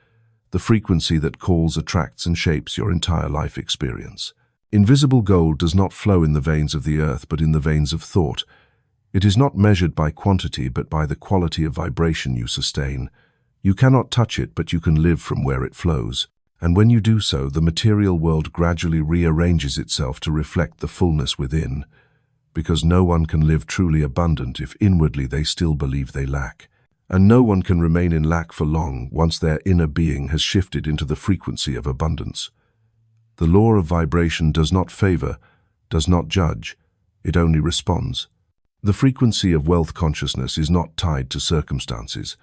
The frequency that calls, attracts, and shapes your entire life experience. Invisible gold does not flow in the veins of the earth, but in the veins of thought. It is not measured by quantity, but by the quality of vibration you sustain. You cannot touch it, but you can live from where it flows. And when you do so, the material world gradually rearranges itself to reflect the fullness within, because no one can live truly abundant if inwardly they still believe they lack. And no one can remain in lack for long once their inner being has shifted into the frequency of abundance. The law of vibration does not favor, does not judge, it only responds. The frequency of wealth consciousness is not tied to circumstances.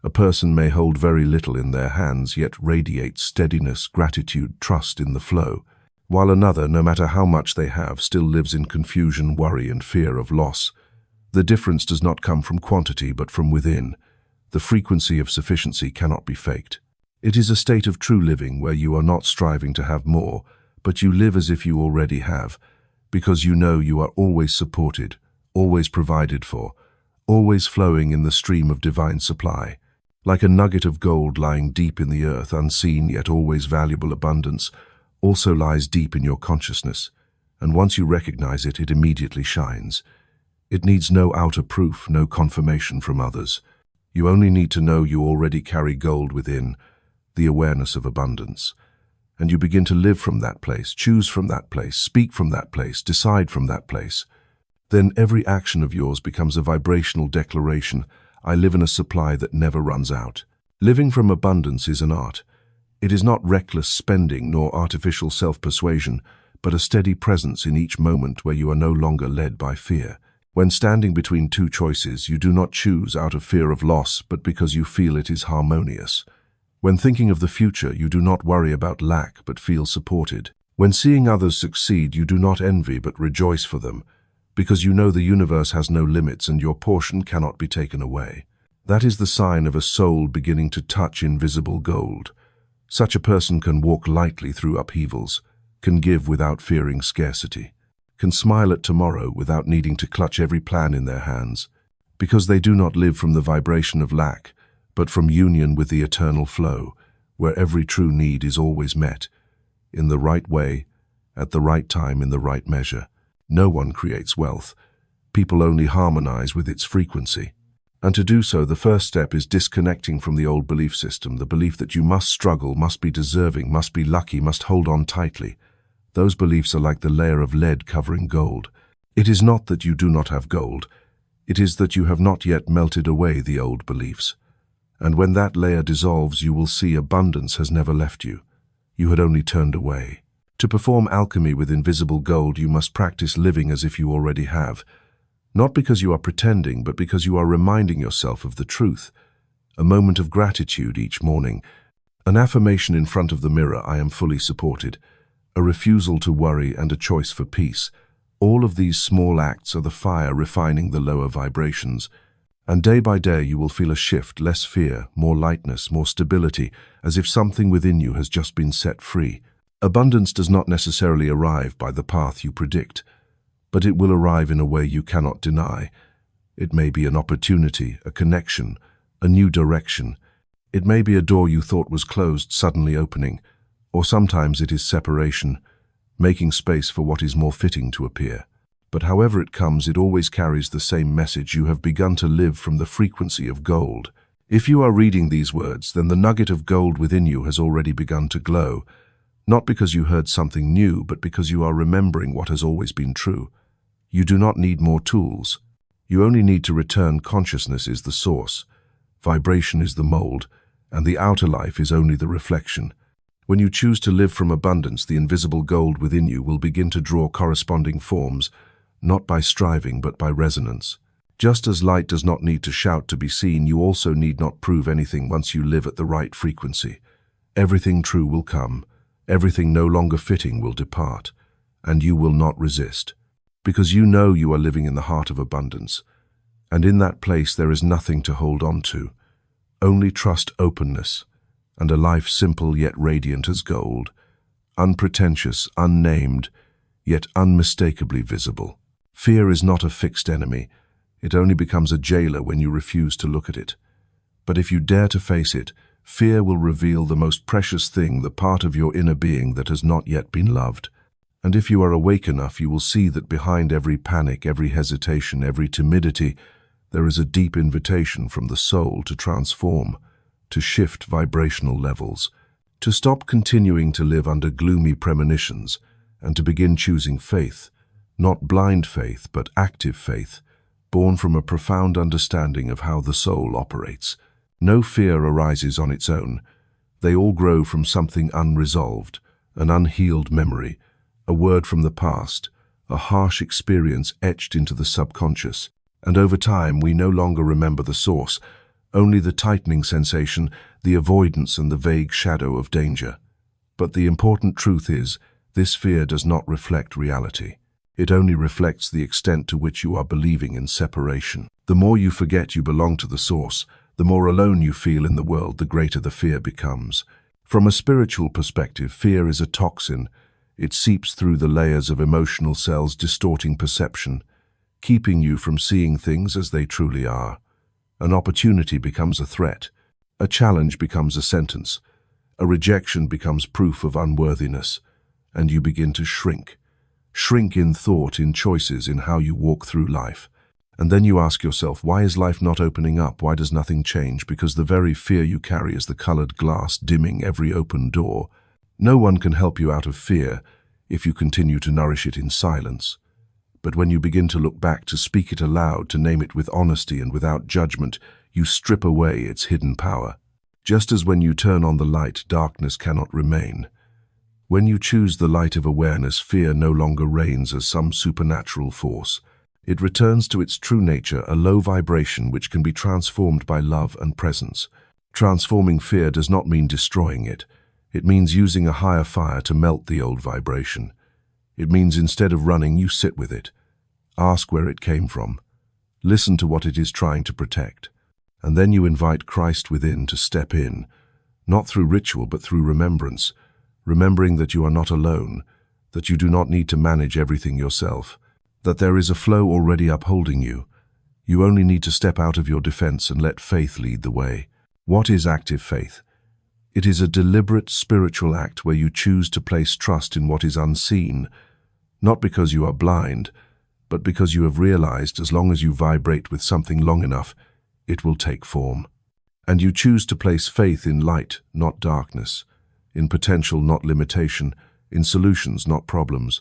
A person may hold very little in their hands, yet radiate steadiness, gratitude, trust in the flow, while another, no matter how much they have, still lives in confusion, worry, and fear of loss. The difference does not come from quantity, but from within. The frequency of sufficiency cannot be faked. It is a state of true living where you are not striving to have more, but you live as if you already have, because you know you are always supported, always provided for, always flowing in the stream of divine supply. Like a nugget of gold lying deep in the earth, unseen yet always valuable abundance also lies deep in your consciousness, and once you recognize it, it immediately shines. It needs no outer proof, no confirmation from others. You only need to know you already carry gold within, the awareness of abundance. And you begin to live from that place, choose from that place, speak from that place, decide from that place. Then every action of yours becomes a vibrational declaration: I live in a supply that never runs out. Living from abundance is an art. It is not reckless spending nor artificial self-persuasion, but a steady presence in each moment where you are no longer led by fear. When standing between two choices, you do not choose out of fear of loss, but because you feel it is harmonious. When thinking of the future, you do not worry about lack, but feel supported. When seeing others succeed, you do not envy, but rejoice for them, because you know the universe has no limits and your portion cannot be taken away. That is the sign of a soul beginning to touch invisible gold. Such a person can walk lightly through upheavals, can give without fearing scarcity, can smile at tomorrow without needing to clutch every plan in their hands, because they do not live from the vibration of lack, but from union with the eternal flow, where every true need is always met, in the right way, at the right time, in the right measure. No one creates wealth. People only harmonize with its frequency. And to do so, the first step is disconnecting from the old belief system, the belief that you must struggle, must be deserving, must be lucky, must hold on tightly. Those beliefs are like the layer of lead covering gold. It is not that you do not have gold. It is that you have not yet melted away the old beliefs. And when that layer dissolves, you will see abundance has never left you. You had only turned away. To perform alchemy with invisible gold, you must practice living as if you already have. Not because you are pretending, but because you are reminding yourself of the truth. A moment of gratitude each morning. An affirmation in front of the mirror: I am fully supported. A refusal to worry and a choice for peace. All of these small acts are the fire refining the lower vibrations. And day by day you will feel a shift, less fear, more lightness, more stability, as if something within you has just been set free. Abundance does not necessarily arrive by the path you predict, but it will arrive in a way you cannot deny. It may be an opportunity, a connection, a new direction. It may be a door you thought was closed suddenly opening, or sometimes it is separation, making space for what is more fitting to appear. But however it comes, it always carries the same message: you have begun to live from the frequency of gold. If you are reading these words, then the nugget of gold within you has already begun to glow, not because you heard something new, but because you are remembering what has always been true. You do not need more tools. You only need to return. Consciousness is the source, vibration is the mold, and the outer life is only the reflection. When you choose to live from abundance, the invisible gold within you will begin to draw corresponding forms, not by striving but by resonance. Just as light does not need to shout to be seen, you also need not prove anything once you live at the right frequency. Everything true will come, everything no longer fitting will depart, and you will not resist, because you know you are living in the heart of abundance, and in that place there is nothing to hold on to, only trust, openness, and a life simple yet radiant as gold, unpretentious, unnamed, yet unmistakably visible. Fear is not a fixed enemy. It only becomes a jailer when you refuse to look at it. But if you dare to face it, fear will reveal the most precious thing, the part of your inner being that has not yet been loved. And if you are awake enough, you will see that behind every panic, every hesitation, every timidity, there is a deep invitation from the soul to transform, to shift vibrational levels, To stop continuing to live under gloomy premonitions and to begin choosing faith, not blind faith but active faith, born from a profound understanding of how the soul operates. No fear arises on its own. They all grow from something unresolved, an unhealed memory, a word from the past, a harsh experience etched into the subconscious. And over time, we no longer remember the source, only the tightening sensation, the avoidance and the vague shadow of danger. But the important truth is, this fear does not reflect reality. It only reflects the extent to which you are believing in separation. The more you forget you belong to the source, the more alone you feel in the world, the greater the fear becomes. From a spiritual perspective, fear is a toxin. It seeps through the layers of emotional cells, distorting perception, keeping you from seeing things as they truly are. An opportunity becomes a threat. A challenge becomes a sentence. A rejection becomes proof of unworthiness. And you begin to shrink. Shrink in thought, in choices, in how you walk through life. And then you ask yourself, why is life not opening up? Why does nothing change? Because the very fear you carry is the colored glass dimming every open door. No one can help you out of fear if you continue to nourish it in silence. But when you begin to look back, to speak it aloud, to name it with honesty and without judgment, you strip away its hidden power. Just as when you turn on the light, darkness cannot remain. When you choose the light of awareness, fear no longer reigns as some supernatural force. It returns to its true nature, a low vibration which can be transformed by love and presence. Transforming fear does not mean destroying it. It means using a higher fire to melt the old vibration. It means instead of running, you sit with it. Ask where it came from. Listen to what it is trying to protect. And then you invite Christ within to step in, not through ritual but through remembrance, remembering that you are not alone, that you do not need to manage everything yourself, that there is a flow already upholding you. You only need to step out of your defense and let faith lead the way. What is active faith? It is a deliberate spiritual act where you choose to place trust in what is unseen, not because you are blind, but because you have realized as long as you vibrate with something long enough, it will take form. And you choose to place faith in light, not darkness, in potential, not limitation, in solutions, not problems.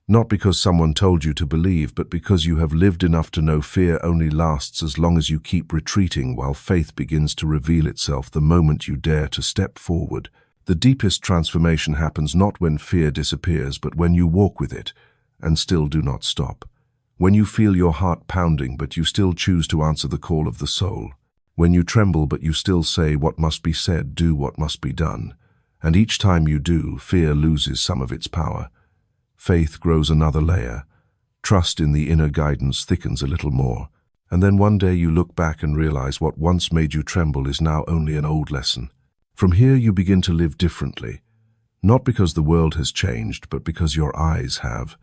Not because someone told you to believe, but because you have lived enough to know fear only lasts as long as you keep retreating, while faith begins to reveal itself the moment you dare to step forward. The deepest transformation happens not when fear disappears, but when you walk with it and still do not stop. When you feel your heart pounding, but you still choose to answer the call of the soul. When you tremble, but you still say what must be said, do what must be done. And each time you do, fear loses some of its power. Faith grows another layer. Trust in the inner guidance thickens a little more. And then one day you look back and realize what once made you tremble is now only an old lesson. From here you begin to live differently. Not because the world has changed, but because your eyes have.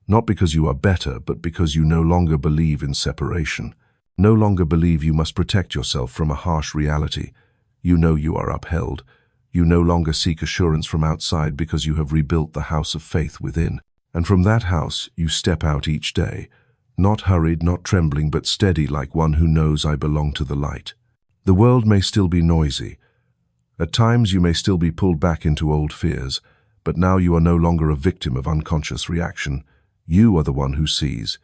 Not because you are better, but because you no longer believe in separation. No longer believe you must protect yourself from a harsh reality. You know you are upheld. You no longer seek assurance from outside because you have rebuilt the house of faith within. And from that house, you step out each day, not hurried, not trembling, but steady like one who knows I belong to the light. The world may still be noisy. At times you may still be pulled back into old fears, but now you are no longer a victim of unconscious reaction. You are the one who sees.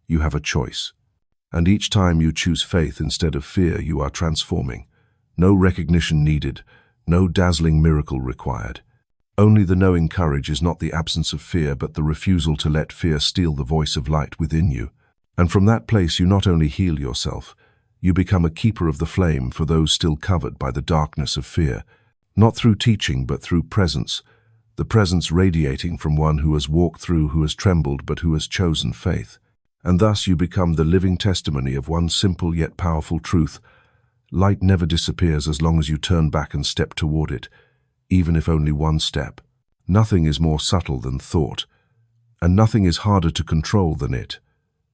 You have a choice. And each time you choose faith instead of fear, you are transforming. No recognition needed. No dazzling miracle required. Only the knowing courage is not the absence of fear, but the refusal to let fear steal the voice of light within you. And from that place you not only heal yourself, you become a keeper of the flame for those still covered by the darkness of fear, not through teaching but through presence, the presence radiating from one who has walked through, who has trembled, but who has chosen faith. And thus you become the living testimony of one simple yet powerful truth. Light never disappears as long as you turn back and step toward it, even if only one step. Nothing is more subtle than thought, and nothing is harder to control than it.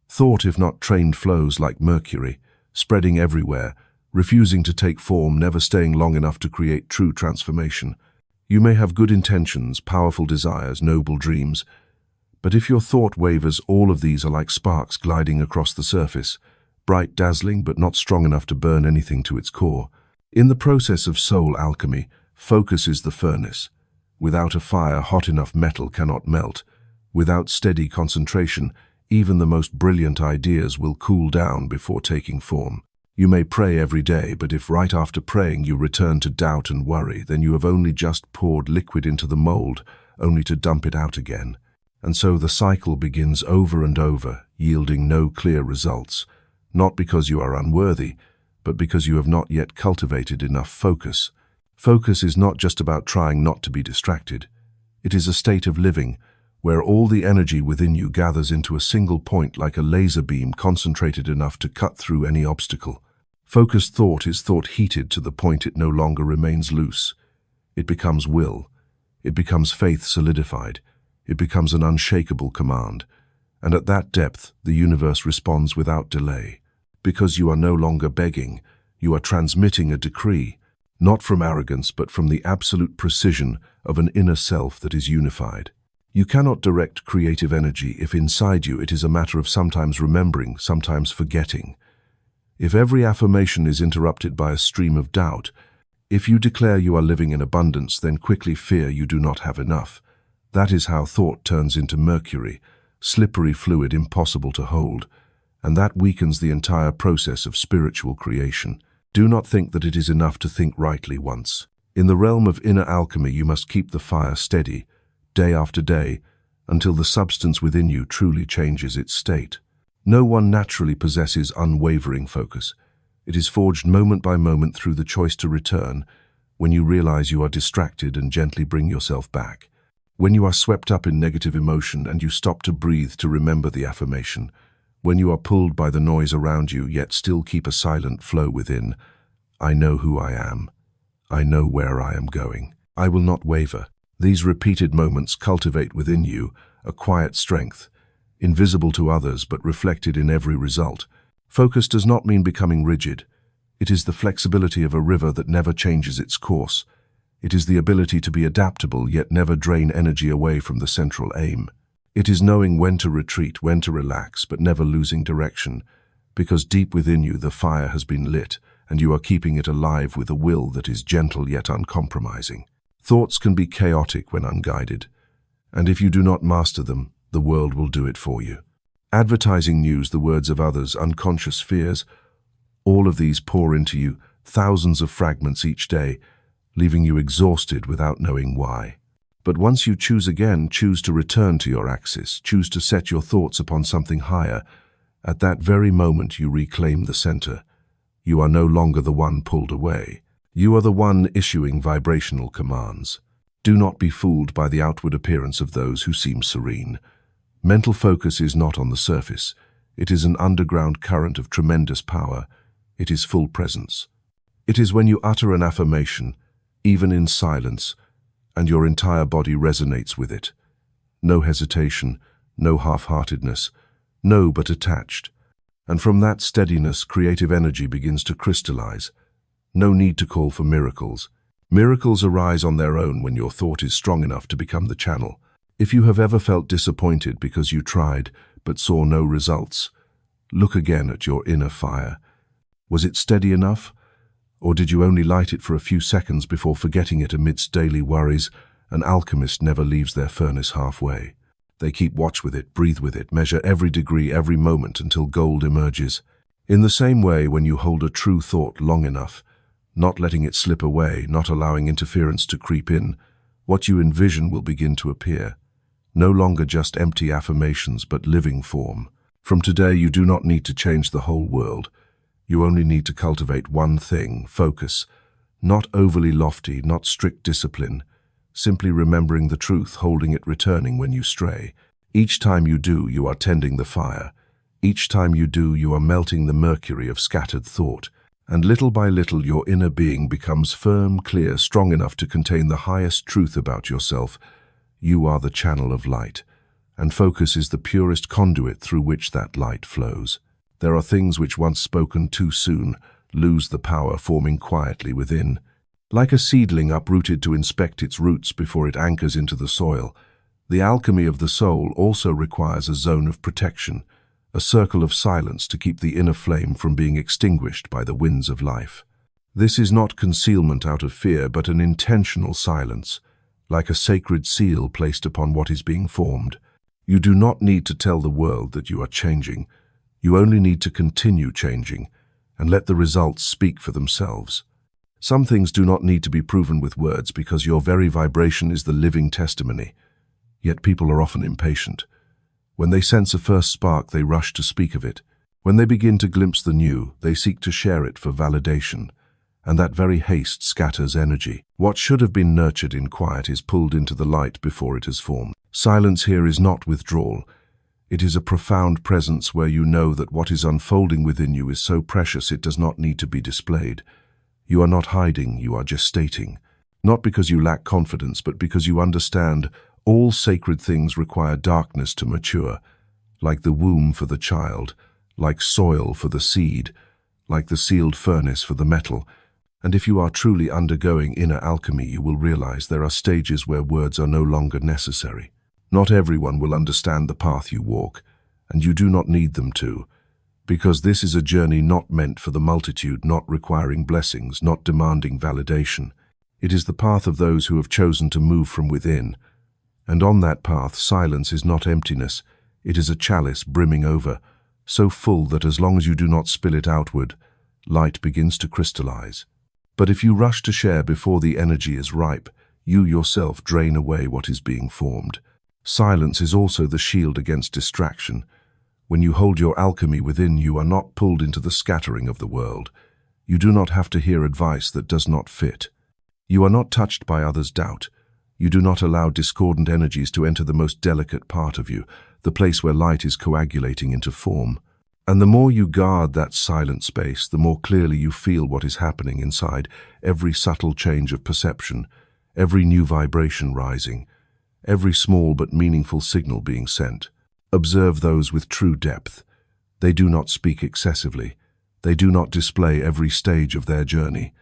Thought, if not trained, flows like mercury, spreading everywhere, refusing to take form, never staying long enough to create true transformation. You may have good intentions, powerful desires, noble dreams, but if your thought wavers, all of these are like sparks gliding across the surface, bright, dazzling, but not strong enough to burn anything to its core. In the process of soul alchemy, Focus is the furnace. Without a fire, hot enough metal cannot melt. Without steady concentration, even the most brilliant ideas will cool down before taking form. You may pray every day, but if right after praying you return to doubt and worry, then you have only just poured liquid into the mold, only to dump it out again. And so the cycle begins over and over, yielding no clear results, not because you are unworthy, but because you have not yet cultivated enough focus. Focus is not just about trying not to be distracted. It is a state of living, where all the energy within you gathers into a single point like a laser beam concentrated enough to cut through any obstacle. Focused thought is thought heated to the point it no longer remains loose. It becomes will. It becomes faith solidified. It becomes an unshakable command. And at that depth, the universe responds without delay. Because you are no longer begging, you are transmitting a decree, not from arrogance but from the absolute precision of an inner self that is unified. You cannot direct creative energy if inside you it is a matter of sometimes remembering, sometimes forgetting. If every affirmation is interrupted by a stream of doubt, if you declare you are living in abundance, then quickly fear you do not have enough. That is how thought turns into mercury, slippery fluid impossible to hold, and that weakens the entire process of spiritual creation. Do not think that it is enough to think rightly once. In the realm of inner alchemy, you must keep the fire steady, day after day, until the substance within you truly changes its state. No one naturally possesses unwavering focus. It is forged moment by moment through the choice to return, when you realize you are distracted and gently bring yourself back. When you are swept up in negative emotion and you stop to breathe to remember the affirmation. When you are pulled by the noise around you yet still keep a silent flow within. I know who I am. I know where I am going. I will not waver. These repeated moments cultivate within you a quiet strength, invisible to others but reflected in every result. Focus does not mean becoming rigid. It is the flexibility of a river that never changes its course. It is the ability to be adaptable yet never drain energy away from the central aim. It is knowing when to retreat, when to relax, but never losing direction, because deep within you the fire has been lit, and you are keeping it alive with a will that is gentle yet uncompromising. Thoughts can be chaotic when unguided, and if you do not master them, the world will do it for you. Advertising news, the words of others, unconscious fears, all of these pour into you, thousands of fragments each day, leaving you exhausted without knowing why. But once you choose again, choose to return to your axis, choose to set your thoughts upon something higher, at that very moment you reclaim the center. You are no longer the one pulled away. You are the one issuing vibrational commands. Do not be fooled by the outward appearance of those who seem serene. Mental focus is not on the surface. It is an underground current of tremendous power. It is full presence. It is when you utter an affirmation, even in silence, and your entire body resonates with it. No hesitation, no half-heartedness, no but attached. And from that steadiness, creative energy begins to crystallize. No need to call for miracles. Miracles arise on their own when your thought is strong enough to become the channel. If you have ever felt disappointed because you tried but saw no results, look again at your inner fire. Was it steady enough? Or did you only light it for a few seconds before forgetting it amidst daily worries? An alchemist never leaves their furnace halfway. They keep watch with it, breathe with it, measure every degree, every moment until gold emerges. In the same way, when you hold a true thought long enough, not letting it slip away, not allowing interference to creep in, what you envision will begin to appear. No longer just empty affirmations, but living form. From today, you do not need to change the whole world. You only need to cultivate one thing, focus. Not overly lofty, not strict discipline. Simply remembering the truth, holding it, returning when you stray. Each time you do, you are tending the fire. Each time you do, you are melting the mercury of scattered thought. And little by little, your inner being becomes firm, clear, strong enough to contain the highest truth about yourself. You are the channel of light, and focus is the purest conduit through which that light flows. There are things which, once spoken too soon, lose the power, forming quietly within. Like a seedling uprooted to inspect its roots before it anchors into the soil, the alchemy of the soul also requires a zone of protection, a circle of silence to keep the inner flame from being extinguished by the winds of life. This is not concealment out of fear, but an intentional silence, like a sacred seal placed upon what is being formed. You do not need to tell the world that you are changing. You only need to continue changing and let the results speak for themselves. Some things do not need to be proven with words because your very vibration is the living testimony. Yet people are often impatient. When they sense a first spark, they rush to speak of it. When they begin to glimpse the new, they seek to share it for validation. And that very haste scatters energy. What should have been nurtured in quiet is pulled into the light before it has formed. Silence here is not withdrawal. It is a profound presence where you know that what is unfolding within you is so precious it does not need to be displayed. You are not hiding, you are gestating. Not because you lack confidence, but because you understand all sacred things require darkness to mature, like the womb for the child, like soil for the seed, like the sealed furnace for the metal. And if you are truly undergoing inner alchemy, you will realize there are stages where words are no longer necessary. Not everyone will understand the path you walk, and you do not need them to, because this is a journey not meant for the multitude, not requiring blessings, not demanding validation. It is the path of those who have chosen to move from within. And on that path, silence is not emptiness, it is a chalice brimming over, so full that as long as you do not spill it outward, light begins to crystallize. But if you rush to share before the energy is ripe, you yourself drain away what is being formed. Silence is also the shield against distraction. When you hold your alchemy within, you are not pulled into the scattering of the world. You do not have to hear advice that does not fit. You are not touched by others' doubt. You do not allow discordant energies to enter the most delicate part of you, the place where light is coagulating into form. And the more you guard that silent space, the more clearly you feel what is happening inside, every subtle change of perception, every new vibration rising, every small but meaningful signal being sent. Observe those with true depth. They do not speak excessively. They do not display every stage of their journey.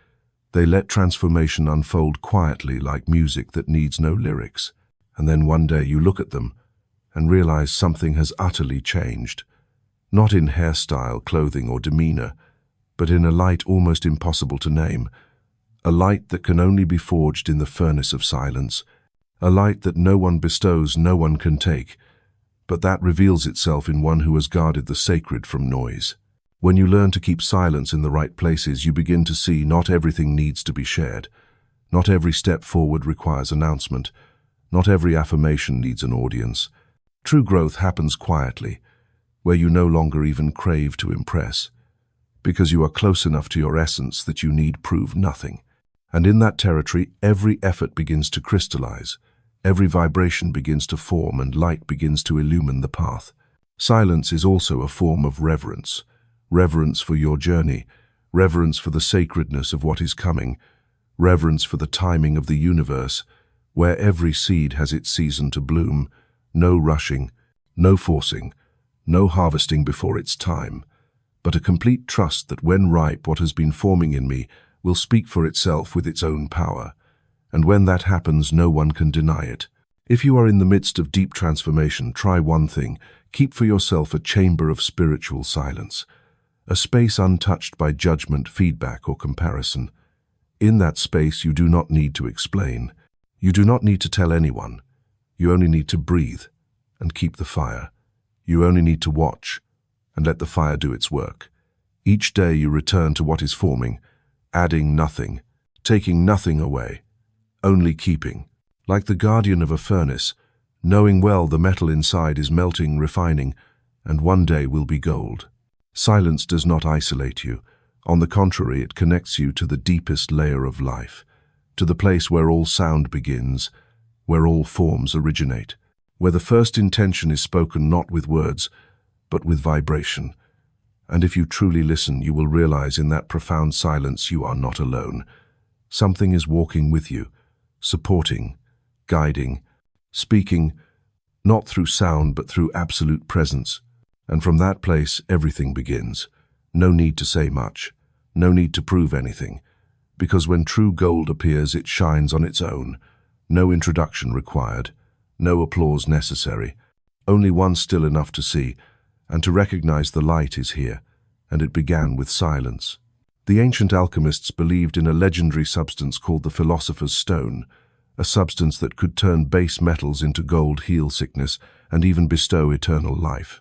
They let transformation unfold quietly like music that needs no lyrics. And then one day you look at them and realize something has utterly changed. Not in hairstyle, clothing, or demeanor, but in a light almost impossible to name. A light that can only be forged in the furnace of silence. A light that no one bestows, no one can take, but that reveals itself in one who has guarded the sacred from noise. When you learn to keep silence in the right places, you begin to see not everything needs to be shared. Not every step forward requires announcement. Not every affirmation needs an audience. True growth happens quietly, where you no longer even crave to impress, because you are close enough to your essence that you need prove nothing. And in that territory, every effort begins to crystallize, every vibration begins to form, and light begins to illumine the path. Silence is also a form of reverence. Reverence for your journey, reverence for the sacredness of what is coming, reverence for the timing of the universe, where every seed has its season to bloom, no rushing, no forcing, no harvesting before its time, but a complete trust that when ripe, what has been forming in me will speak for itself with its own power. And when that happens, no one can deny it. If you are in the midst of deep transformation, try one thing: keep for yourself a chamber of spiritual silence, a space untouched by judgment, feedback, or comparison. In that space, you do not need to explain. You do not need to tell anyone. You only need to breathe and keep the fire. You only need to watch and let the fire do its work. Each day you return to what is forming, adding nothing, taking nothing away, only keeping. Like the guardian of a furnace, knowing well the metal inside is melting, refining, and one day will be gold. Silence does not isolate you. On the contrary, it connects you to the deepest layer of life, to the place where all sound begins, where all forms originate, where the first intention is spoken not with words, but with vibration. And if you truly listen, you will realize in that profound silence you are not alone. Something is walking with you, supporting, guiding, speaking, not through sound but through absolute presence. And from that place, everything begins. No need to say much, no need to prove anything, because when true gold appears, it shines on its own. No introduction required, no applause necessary, only one still enough to see, and to recognize the light is here, and it began with silence. The ancient alchemists believed in a legendary substance called the philosopher's stone, a substance that could turn base metals into gold, heal sickness, and even bestow eternal life.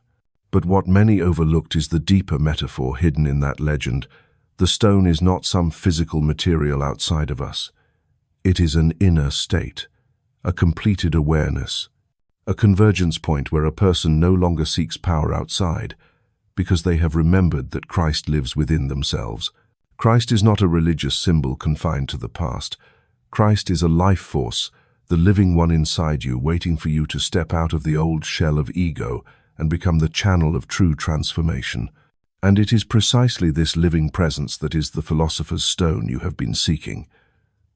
But what many overlooked is the deeper metaphor hidden in that legend. The stone is not some physical material outside of us. It is an inner state, a completed awareness, a convergence point where a person no longer seeks power outside, because they have remembered that Christ lives within themselves. Christ is not a religious symbol confined to the past. Christ is a life force, the living one inside you, waiting for you to step out of the old shell of ego and become the channel of true transformation. And it is precisely this living presence that is the philosopher's stone you have been seeking.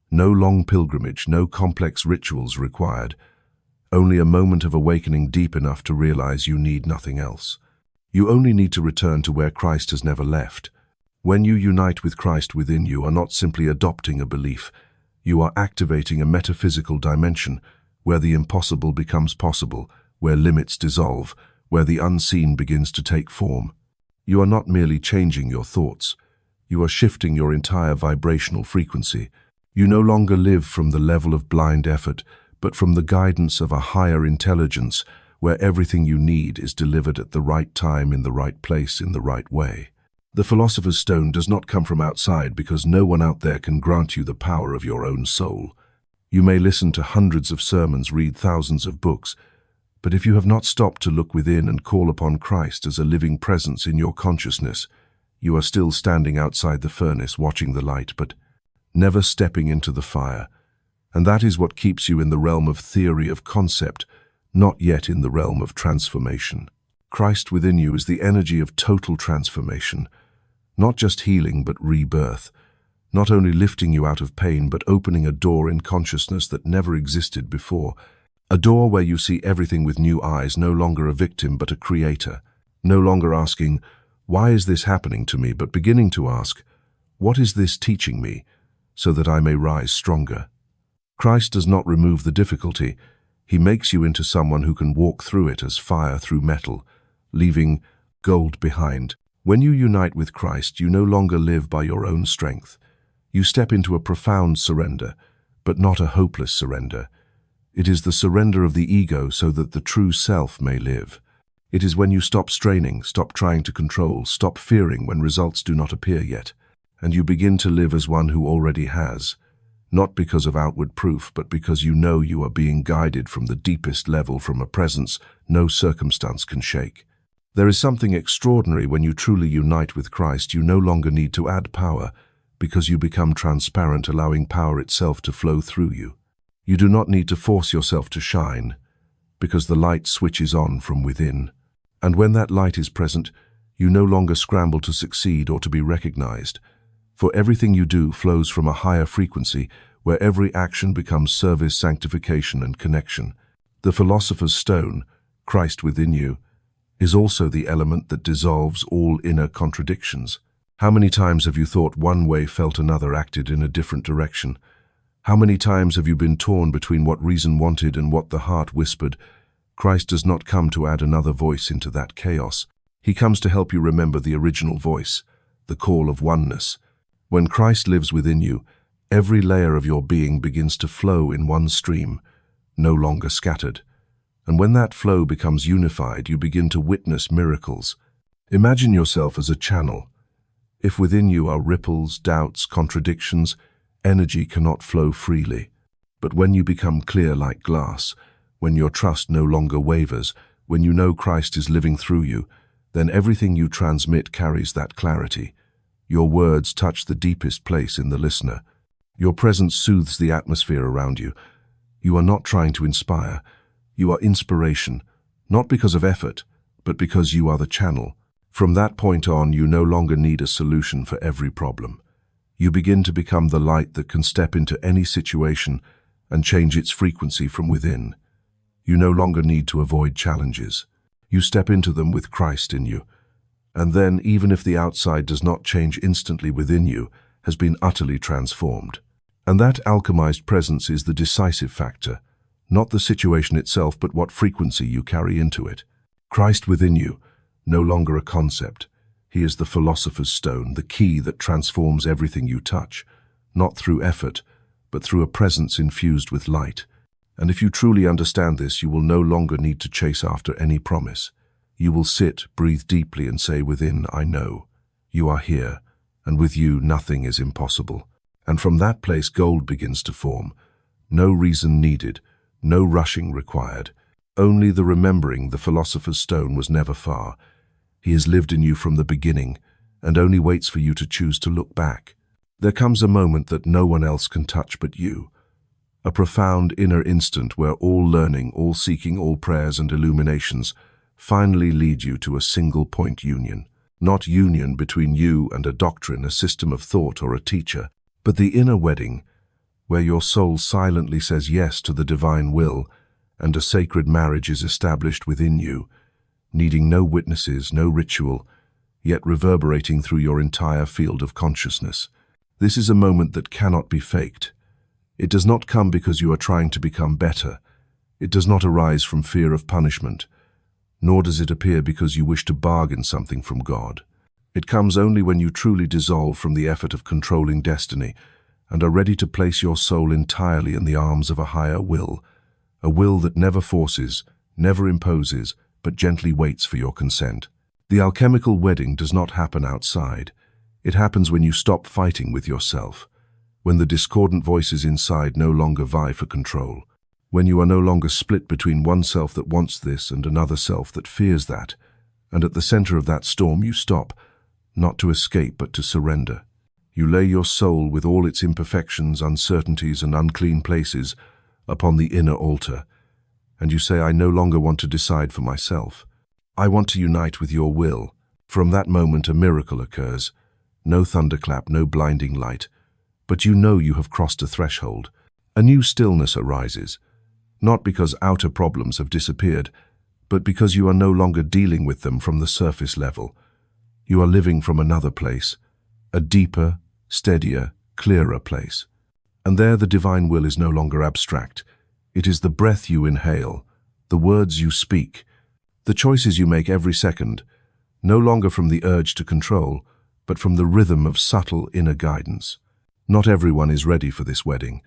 No long pilgrimage, no complex rituals required, only a moment of awakening deep enough to realize you need nothing else. You only need to return to where Christ has never left. When you unite with Christ within, you are not simply adopting a belief. You are activating a metaphysical dimension where the impossible becomes possible, where limits dissolve, where the unseen begins to take form. You are not merely changing your thoughts. You are shifting your entire vibrational frequency. You no longer live from the level of blind effort, but from the guidance of a higher intelligence where everything you need is delivered at the right time, in the right place, in the right way. The philosopher's stone does not come from outside, because no one out there can grant you the power of your own soul. You may listen to hundreds of sermons, read thousands of books, but if you have not stopped to look within and call upon Christ as a living presence in your consciousness, you are still standing outside the furnace, watching the light, but never stepping into the fire. And that is what keeps you in the realm of theory, of concept, not yet in the realm of transformation. Christ within you is the energy of total transformation, not just healing but rebirth, not only lifting you out of pain but opening a door in consciousness that never existed before, a door where you see everything with new eyes, no longer a victim but a creator, no longer asking, "Why is this happening to me?" but beginning to ask, "What is this teaching me?" so that I may rise stronger. Christ does not remove the difficulty. He makes you into someone who can walk through it as fire through metal, leaving gold behind. When you unite with Christ, you no longer live by your own strength. You step into a profound surrender, but not a hopeless surrender. It is the surrender of the ego so that the true self may live. It is when you stop straining, stop trying to control, stop fearing when results do not appear yet, and you begin to live as one who already has, not because of outward proof, but because you know you are being guided from the deepest level, from a presence no circumstance can shake. There is something extraordinary when you truly unite with Christ. You no longer need to add power, because you become transparent, allowing power itself to flow through you. You do not need to force yourself to shine, because the light switches on from within. And when that light is present, you no longer scramble to succeed or to be recognized, for everything you do flows from a higher frequency where every action becomes service, sanctification, and connection. The philosopher's stone, Christ within you, is also the element that dissolves all inner contradictions. How many times have you thought one way, felt another, acted in a different direction? How many times have you been torn between what reason wanted and what the heart whispered? Christ does not come to add another voice into that chaos. He comes to help you remember the original voice, the call of oneness. When Christ lives within you, every layer of your being begins to flow in one stream, no longer scattered. And when that flow becomes unified, you begin to witness miracles. Imagine yourself as a channel. If within you are ripples, doubts, contradictions, energy cannot flow freely. But when you become clear like glass, when your trust no longer wavers, when you know Christ is living through you, then everything you transmit carries that clarity. Your words touch the deepest place in the listener. Your presence soothes the atmosphere around you. You are not trying to inspire. You are inspiration, not because of effort, but because you are the channel. From that point on, you no longer need a solution for every problem. You begin to become the light that can step into any situation and change its frequency from within. You no longer need to avoid challenges. You step into them with Christ in you. And then, even if the outside does not change instantly, within you has been utterly transformed. And that alchemized presence is the decisive factor, not the situation itself, but what frequency you carry into it. Christ within you, no longer a concept. He is the philosopher's stone, the key that transforms everything you touch, not through effort, but through a presence infused with light. And if you truly understand this, you will no longer need to chase after any promise. You will sit, breathe deeply, and say within, I know. You are here, and with you nothing is impossible. And from that place gold begins to form. No reason needed, no rushing required. Only the remembering the philosopher's stone was never far. He has lived in you from the beginning, and only waits for you to choose to look back. There comes a moment that no one else can touch but you. A profound inner instant where all learning, all seeking, all prayers and illuminations finally lead you to a single-point union. Not union between you and a doctrine, a system of thought, or a teacher, but the inner wedding, where your soul silently says yes to the divine will, and a sacred marriage is established within you, needing no witnesses, no ritual, yet reverberating through your entire field of consciousness. This is a moment that cannot be faked. It does not come because you are trying to become better. It does not arise from fear of punishment, nor does it appear because you wish to bargain something from God. It comes only when you truly dissolve from the effort of controlling destiny and are ready to place your soul entirely in the arms of a higher will, a will that never forces, never imposes, but gently waits for your consent. The alchemical wedding does not happen outside. It happens when you stop fighting with yourself, when the discordant voices inside no longer vie for control, when you are no longer split between one self that wants this and another self that fears that, and at the center of that storm you stop, not to escape but to surrender. You lay your soul with all its imperfections, uncertainties, and unclean places upon the inner altar, and you say, I no longer want to decide for myself. I want to unite with your will. From that moment a miracle occurs. No thunderclap, no blinding light, but you know you have crossed a threshold. A new stillness arises, not because outer problems have disappeared, but because you are no longer dealing with them from the surface level. You are living from another place, a deeper, steadier, clearer place. And there the divine will is no longer abstract. It is the breath you inhale, the words you speak, the choices you make every second, no longer from the urge to control, but from the rhythm of subtle inner guidance. Not everyone is ready for this wedding,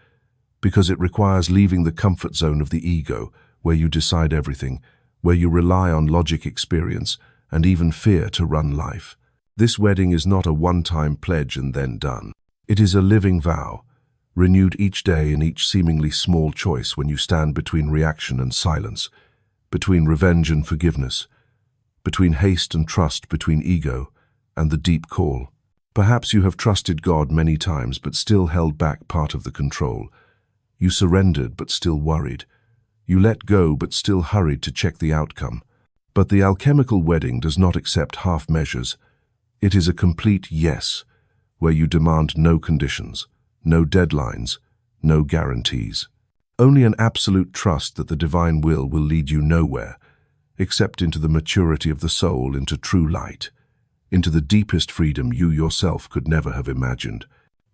because it requires leaving the comfort zone of the ego, where you decide everything, where you rely on logic, experience, and even fear to run life. This wedding is not a one-time pledge and then done. It is a living vow, renewed each day in each seemingly small choice when you stand between reaction and silence, between revenge and forgiveness, between haste and trust, between ego and the deep call. Perhaps you have trusted God many times but still held back part of the control. You surrendered but still worried. You let go but still hurried to check the outcome. But the alchemical wedding does not accept half measures. It is a complete yes, where you demand no conditions, no deadlines, no guarantees. Only an absolute trust that the divine will lead you nowhere, except into the maturity of the soul, into true light, into the deepest freedom you yourself could never have imagined.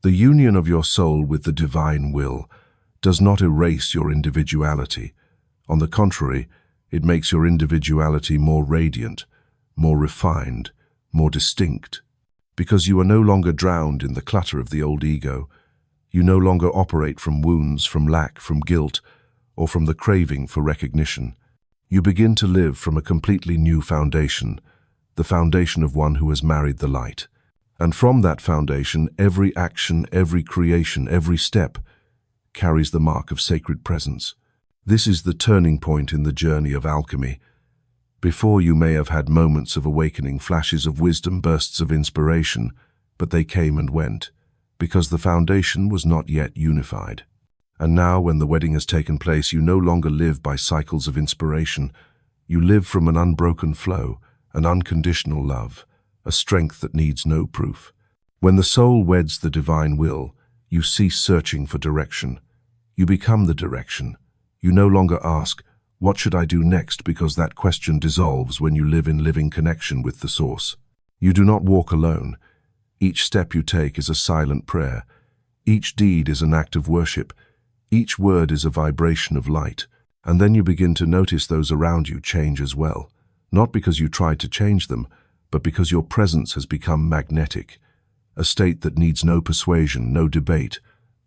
The union of your soul with the divine will does not erase your individuality. On the contrary, it makes your individuality more radiant, more refined, more distinct. Because you are no longer drowned in the clutter of the old ego, you no longer operate from wounds, from lack, from guilt, or from the craving for recognition. You begin to live from a completely new foundation, the foundation of one who has married the light. And from that foundation, every action, every creation, every step carries the mark of sacred presence. This is the turning point in the journey of alchemy. Before, you may have had moments of awakening, flashes of wisdom, bursts of inspiration, but they came and went, because the foundation was not yet unified. And now, when the wedding has taken place, you no longer live by cycles of inspiration. You live from an unbroken flow, an unconditional love, a strength that needs no proof. When the soul weds the divine will, you cease searching for direction. You become the direction. You no longer ask, what should I do next, because that question dissolves when you live in living connection with the source. You do not walk alone. Each step you take is a silent prayer. Each deed is an act of worship. Each word is a vibration of light. And then you begin to notice those around you change as well. Not because you tried to change them, but because your presence has become magnetic, a state that needs no persuasion, no debate,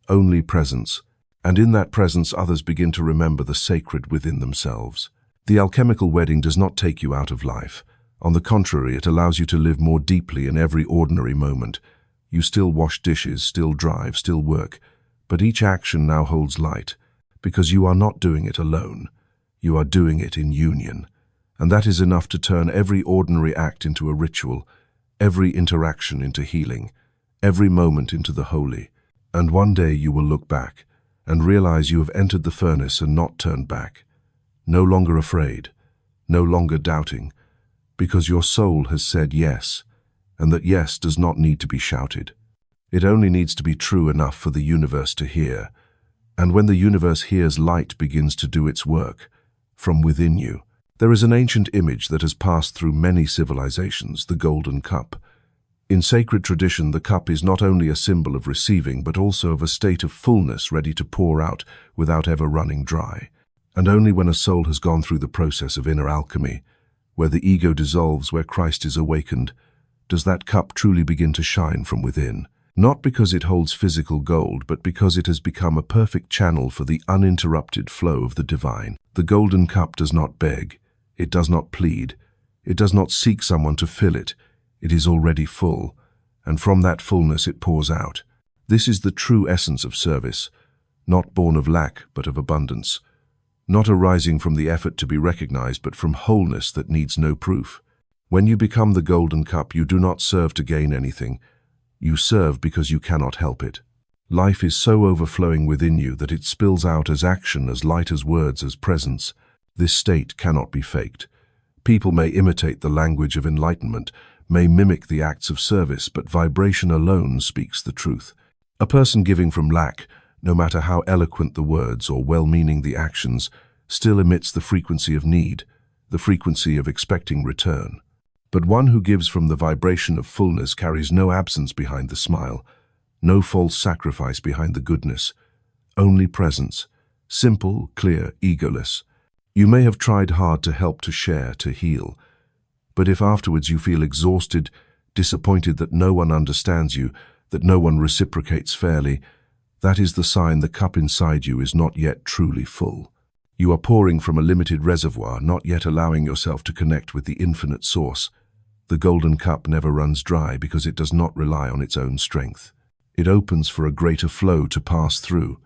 only presence, and in that presence others begin to remember the sacred within themselves. The alchemical wedding does not take you out of life. On the contrary, it allows you to live more deeply in every ordinary moment. You still wash dishes, still drive, still work, but each action now holds light, because you are not doing it alone. You are doing it in union, and that is enough to turn every ordinary act into a ritual, every interaction into healing, every moment into the holy. And one day you will look back and realize you have entered the furnace and not turned back, no longer afraid, no longer doubting, because your soul has said yes, and that yes does not need to be shouted. It only needs to be true enough for the universe to hear, and when the universe hears, light begins to do its work from within you. There is an ancient image that has passed through many civilizations, the golden cup. In sacred tradition, the cup is not only a symbol of receiving, but also of a state of fullness ready to pour out without ever running dry. And only when a soul has gone through the process of inner alchemy, where the ego dissolves, where Christ is awakened, does that cup truly begin to shine from within. Not because it holds physical gold, but because it has become a perfect channel for the uninterrupted flow of the divine. The golden cup does not beg, it does not plead, it does not seek someone to fill it. It is already full, and from that fullness it pours out. This is the true essence of service, not born of lack but of abundance, not arising from the effort to be recognized but from wholeness that needs no proof. When you become the golden cup, you do not serve to gain anything. You serve because you cannot help it. Life is so overflowing within you that it spills out as action, as light as words, as presence. This state cannot be faked. People may imitate the language of enlightenment, may mimic the acts of service, but vibration alone speaks the truth. A person giving from lack, no matter how eloquent the words or well-meaning the actions, still emits the frequency of need, the frequency of expecting return. But one who gives from the vibration of fullness carries no absence behind the smile, no false sacrifice behind the goodness, only presence, simple, clear, egoless. You may have tried hard to help, to share, to heal, but if afterwards you feel exhausted, disappointed that no one understands you, that no one reciprocates fairly, that is the sign the cup inside you is not yet truly full. You are pouring from a limited reservoir, not yet allowing yourself to connect with the infinite source. The golden cup never runs dry because it does not rely on its own strength. It opens for a greater flow to pass through.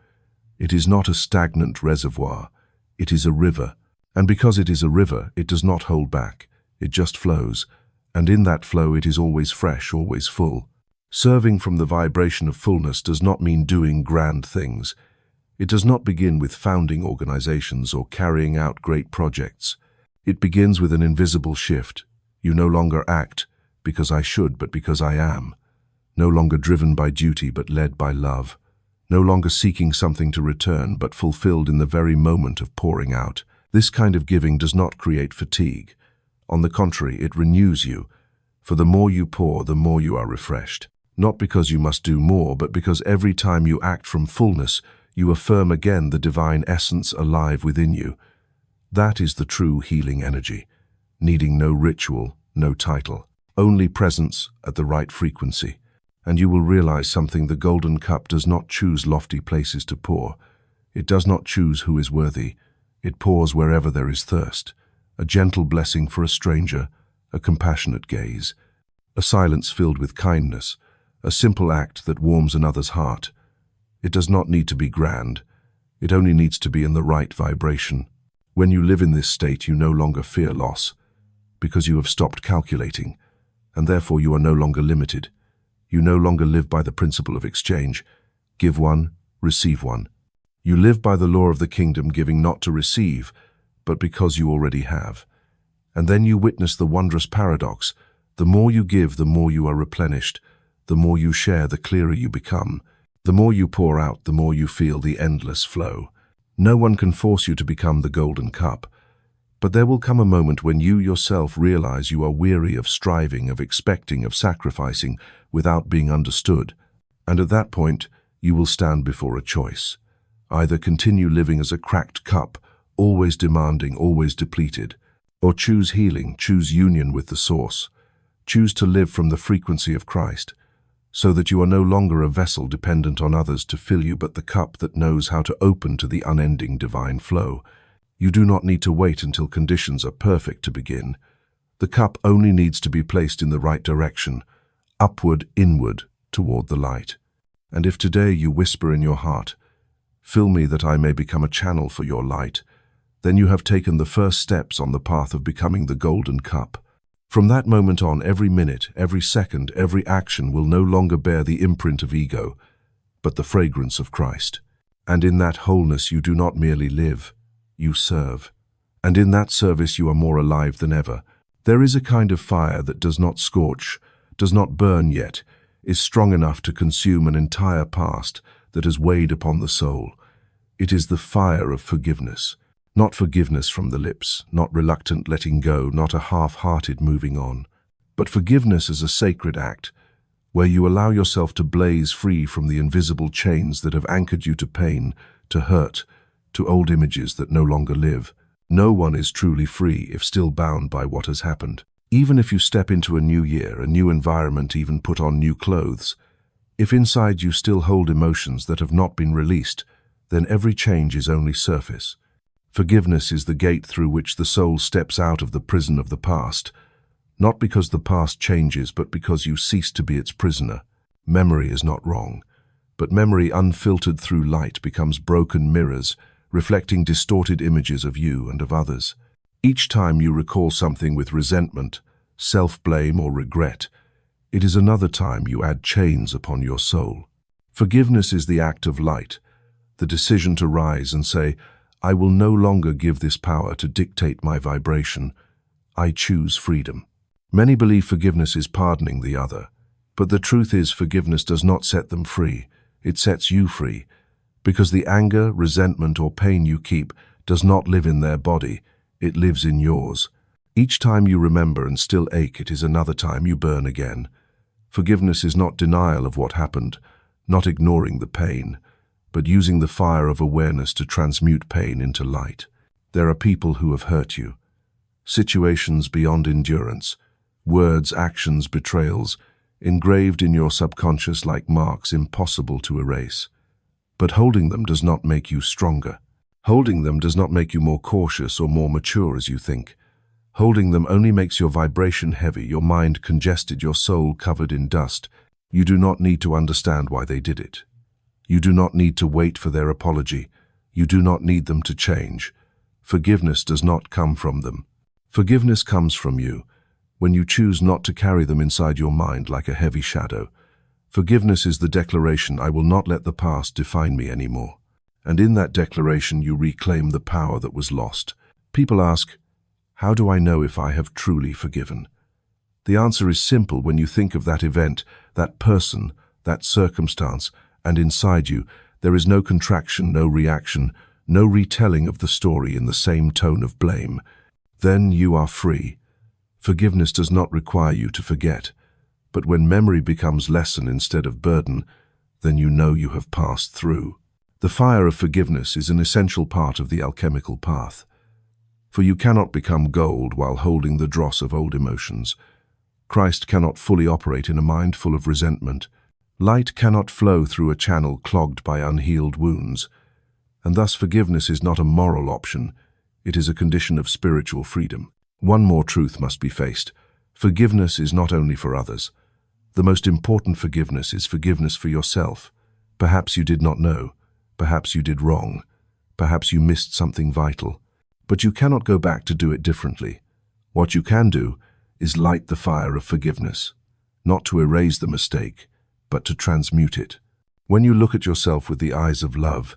It is not a stagnant reservoir. It is a river. And because it is a river, it does not hold back. It just flows. And in that flow, it is always fresh, always full. Serving from the vibration of fullness does not mean doing grand things. It does not begin with founding organizations or carrying out great projects. It begins with an invisible shift. You no longer act because I should, but because I am. No longer driven by duty, but led by love. No longer seeking something to return, but fulfilled in the very moment of pouring out. This kind of giving does not create fatigue. On the contrary, it renews you. For the more you pour, the more you are refreshed. Not because you must do more, but because every time you act from fullness, you affirm again the divine essence alive within you. That is the true healing energy, needing no ritual, no title, only presence at the right frequency. And you will realize something: the golden cup does not choose lofty places to pour. It does not choose who is worthy. It pours wherever there is thirst. A gentle blessing for a stranger, a compassionate gaze, a silence filled with kindness, a simple act that warms another's heart. It does not need to be grand. It only needs to be in the right vibration. When you live in this state, you no longer fear loss, because you have stopped calculating, and therefore you are no longer limited. You no longer live by the principle of exchange. Give one, receive one. You live by the law of the kingdom, giving not to receive, but because you already have. And then you witness the wondrous paradox. The more you give, the more you are replenished. The more you share, the clearer you become. The more you pour out, the more you feel the endless flow. No one can force you to become the golden cup. But there will come a moment when you yourself realize you are weary of striving, of expecting, of sacrificing without being understood. And at that point, you will stand before a choice. Either continue living as a cracked cup, always demanding, always depleted, or choose healing, choose union with the source. Choose to live from the frequency of Christ, so that you are no longer a vessel dependent on others to fill you, but the cup that knows how to open to the unending divine flow. You do not need to wait until conditions are perfect to begin. The cup only needs to be placed in the right direction, upward, inward, toward the light. And if today you whisper in your heart, "Fill me that I may become a channel for your light," then you have taken the first steps on the path of becoming the golden cup. From that moment on, every minute, every second, every action will no longer bear the imprint of ego, but the fragrance of Christ. And in that wholeness you do not merely live, you serve. And in that service you are more alive than ever. There is a kind of fire that does not scorch, does not burn yet, is strong enough to consume an entire past that has weighed upon the soul. It is the fire of forgiveness. Not forgiveness from the lips, not reluctant letting go, not a half-hearted moving on, but forgiveness as a sacred act, where you allow yourself to blaze free from the invisible chains that have anchored you to pain, to hurt, to old images that no longer live. No one is truly free if still bound by what has happened. Even if you step into a new year, a new environment, even put on new clothes, if inside you still hold emotions that have not been released, then every change is only surface. Forgiveness is the gate through which the soul steps out of the prison of the past, not because the past changes, but because you cease to be its prisoner. Memory is not wrong, but memory unfiltered through light becomes broken mirrors, reflecting distorted images of you and of others. Each time you recall something with resentment, self-blame, or regret, it is another time you add chains upon your soul. Forgiveness is the act of light, the decision to rise and say, "I will no longer give this power to dictate my vibration. I choose freedom." Many believe forgiveness is pardoning the other, but the truth is forgiveness does not set them free. It sets you free, because the anger, resentment, or pain you keep does not live in their body, it lives in yours. Each time you remember and still ache, it is another time you burn again. Forgiveness is not denial of what happened, not ignoring the pain, but using the fire of awareness to transmute pain into light. There are people who have hurt you, situations beyond endurance, words, actions, betrayals, engraved in your subconscious like marks impossible to erase. But holding them does not make you stronger. Holding them does not make you more cautious or more mature as you think. Holding them only makes your vibration heavy, your mind congested, your soul covered in dust. You do not need to understand why they did it. You do not need to wait for their apology. You do not need them to change. Forgiveness does not come from them. Forgiveness comes from you, when you choose not to carry them inside your mind like a heavy shadow. Forgiveness is the declaration, "I will not let the past define me anymore." And in that declaration you reclaim the power that was lost. People ask, "How do I know if I have truly forgiven?" The answer is simple when you think of that event, that person, that circumstance, and inside you, there is no contraction, no reaction, no retelling of the story in the same tone of blame. Then you are free. Forgiveness does not require you to forget, but when memory becomes lesson instead of burden, then you know you have passed through. The fire of forgiveness is an essential part of the alchemical path, for you cannot become gold while holding the dross of old emotions. Christ cannot fully operate in a mind full of resentment. Light cannot flow through a channel clogged by unhealed wounds, and thus forgiveness is not a moral option, it is a condition of spiritual freedom. One more truth must be faced. Forgiveness is not only for others. The most important forgiveness is forgiveness for yourself. Perhaps you did not know, perhaps you did wrong, perhaps you missed something vital, but you cannot go back to do it differently. What you can do is light the fire of forgiveness, not to erase the mistake, but to transmute it. When you look at yourself with the eyes of love,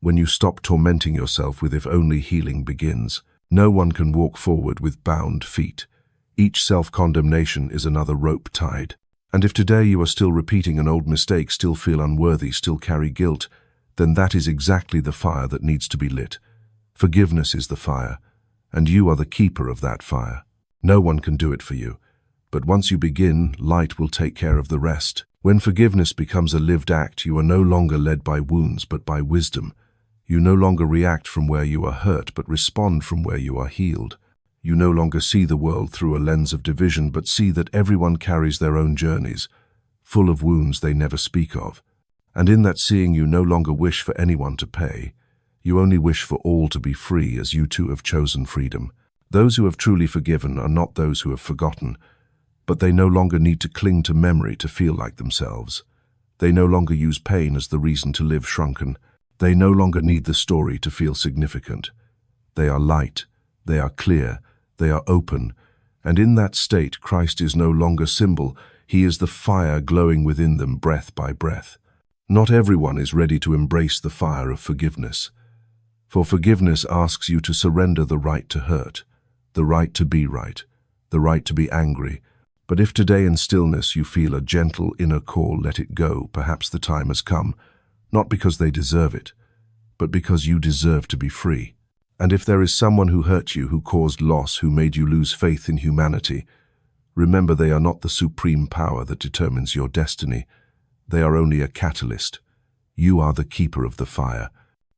when you stop tormenting yourself with "if only healing begins," no one can walk forward with bound feet. Each self-condemnation is another rope tied. And if today you are still repeating an old mistake, still feel unworthy, still carry guilt, then that is exactly the fire that needs to be lit. Forgiveness is the fire, and you are the keeper of that fire. No one can do it for you, but once you begin, light will take care of the rest. When forgiveness becomes a lived act, you are no longer led by wounds but by wisdom. You no longer react from where you are hurt but respond from where you are healed. You no longer see the world through a lens of division, but see that everyone carries their own journeys, full of wounds they never speak of. And in that seeing, you no longer wish for anyone to pay. You only wish for all to be free, as you too have chosen freedom. Those who have truly forgiven are not those who have forgotten, but they no longer need to cling to memory to feel like themselves. They no longer use pain as the reason to live shrunken. They no longer need the story to feel significant. They are light, they are clear, they are open, and in that state Christ is no longer symbol, he is the fire glowing within them breath by breath. Not everyone is ready to embrace the fire of forgiveness. For forgiveness asks you to surrender the right to hurt, the right to be right, the right to be angry. But if today in stillness you feel a gentle inner call, let it go. Perhaps the time has come, not because they deserve it, but because you deserve to be free. And if there is someone who hurt you, who caused loss, who made you lose faith in humanity, remember they are not the supreme power that determines your destiny. They are only a catalyst. You are the keeper of the fire.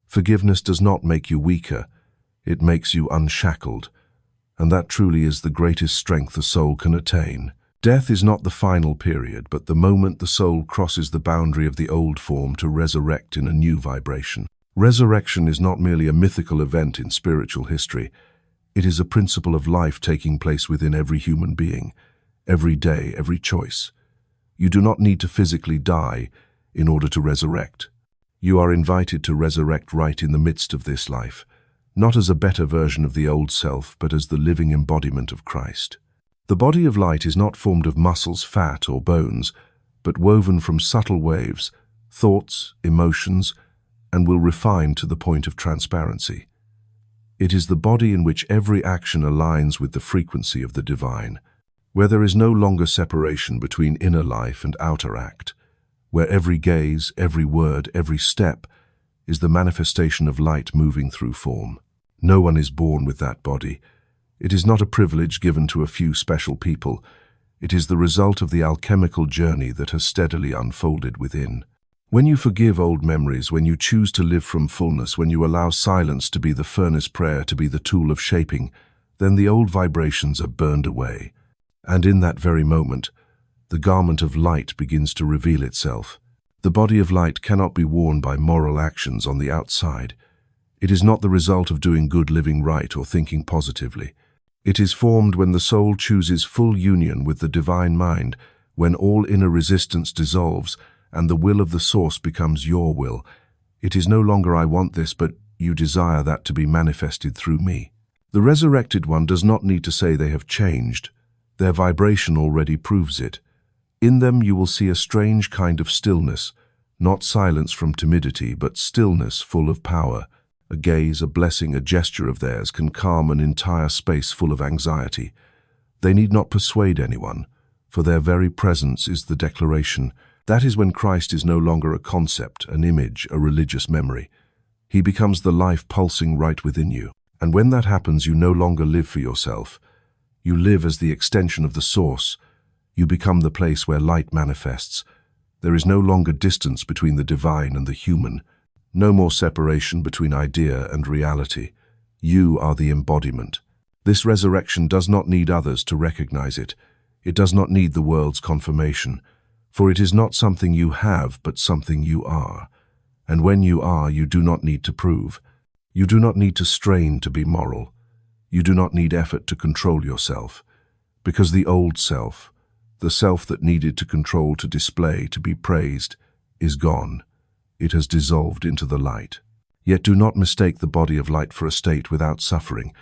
Forgiveness does not make you weaker, it makes you unshackled, and that truly is the greatest strength the soul can attain. Death is not the final period, but the moment the soul crosses the boundary of the old form to resurrect in a new vibration. Resurrection is not merely a mythical event in spiritual history. It is a principle of life taking place within every human being, every day, every choice. You do not need to physically die in order to resurrect. You are invited to resurrect right in the midst of this life, not as a better version of the old self, but as the living embodiment of Christ. The body of light is not formed of muscles, fat, or bones, but woven from subtle waves, thoughts, emotions, and will refine to the point of transparency. It is the body in which every action aligns with the frequency of the divine, where there is no longer separation between inner life and outer act, where every gaze, every word, every step is the manifestation of light moving through form. No one is born with that body. It is not a privilege given to a few special people. It is the result of the alchemical journey that has steadily unfolded within. When you forgive old memories, when you choose to live from fullness, when you allow silence to be the furnace, prayer to be the tool of shaping, then the old vibrations are burned away. And in that very moment, the garment of light begins to reveal itself. The body of light cannot be worn by moral actions on the outside. It is not the result of doing good, living right, or thinking positively. It is formed when the soul chooses full union with the divine mind, when all inner resistance dissolves, and the will of the source becomes your will. It is no longer I want this, but you desire that to be manifested through me. The resurrected one does not need to say they have changed. Their vibration already proves it. In them you will see a strange kind of stillness, not silence from timidity, but stillness full of power. A gaze, a blessing, a gesture of theirs can calm an entire space full of anxiety. They need not persuade anyone, for their very presence is the declaration. That is when Christ is no longer a concept, an image, a religious memory. He becomes the life pulsing right within you. And when that happens, you no longer live for yourself. You live as the extension of the source. You become the place where light manifests. There is no longer distance between the divine and the human. No more separation between idea and reality. You are the embodiment. This resurrection does not need others to recognize it. It does not need the world's confirmation. For it is not something you have, but something you are. And when you are, you do not need to prove. You do not need to strain to be moral. You do not need effort to control yourself. Because the old self, the self that needed to control, to display, to be praised, is gone. It has dissolved into the light. Yet do not mistake the body of light for a state without suffering.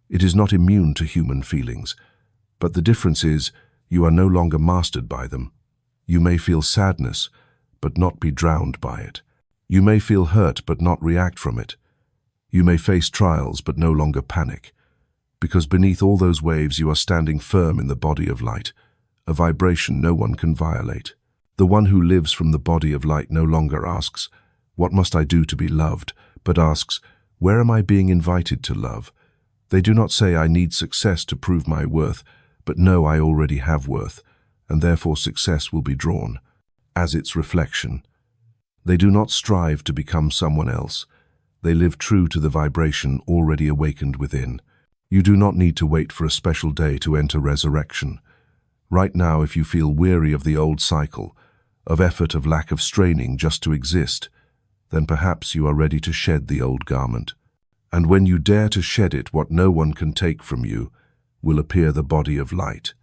It is not immune to human feelings. But the difference is, you are no longer mastered by them. You may feel sadness, but not be drowned by it. You may feel hurt, but not react from it. You may face trials, but no longer panic. Because beneath all those waves you are standing firm in the body of light, a vibration no one can violate. The one who lives from the body of light no longer asks, "What must I do to be loved?" but asks, "Where am I being invited to love?" They do not say, "I need success to prove my worth," but know I already have worth, and therefore success will be drawn as its reflection. They do not strive to become someone else. They live true to the vibration already awakened within. You do not need to wait for a special day to enter resurrection. Right now, if you feel weary of the old cycle, of effort, of lack of straining just to exist, then perhaps you are ready to shed the old garment. And when you dare to shed it, what no one can take from you will appear the body of light,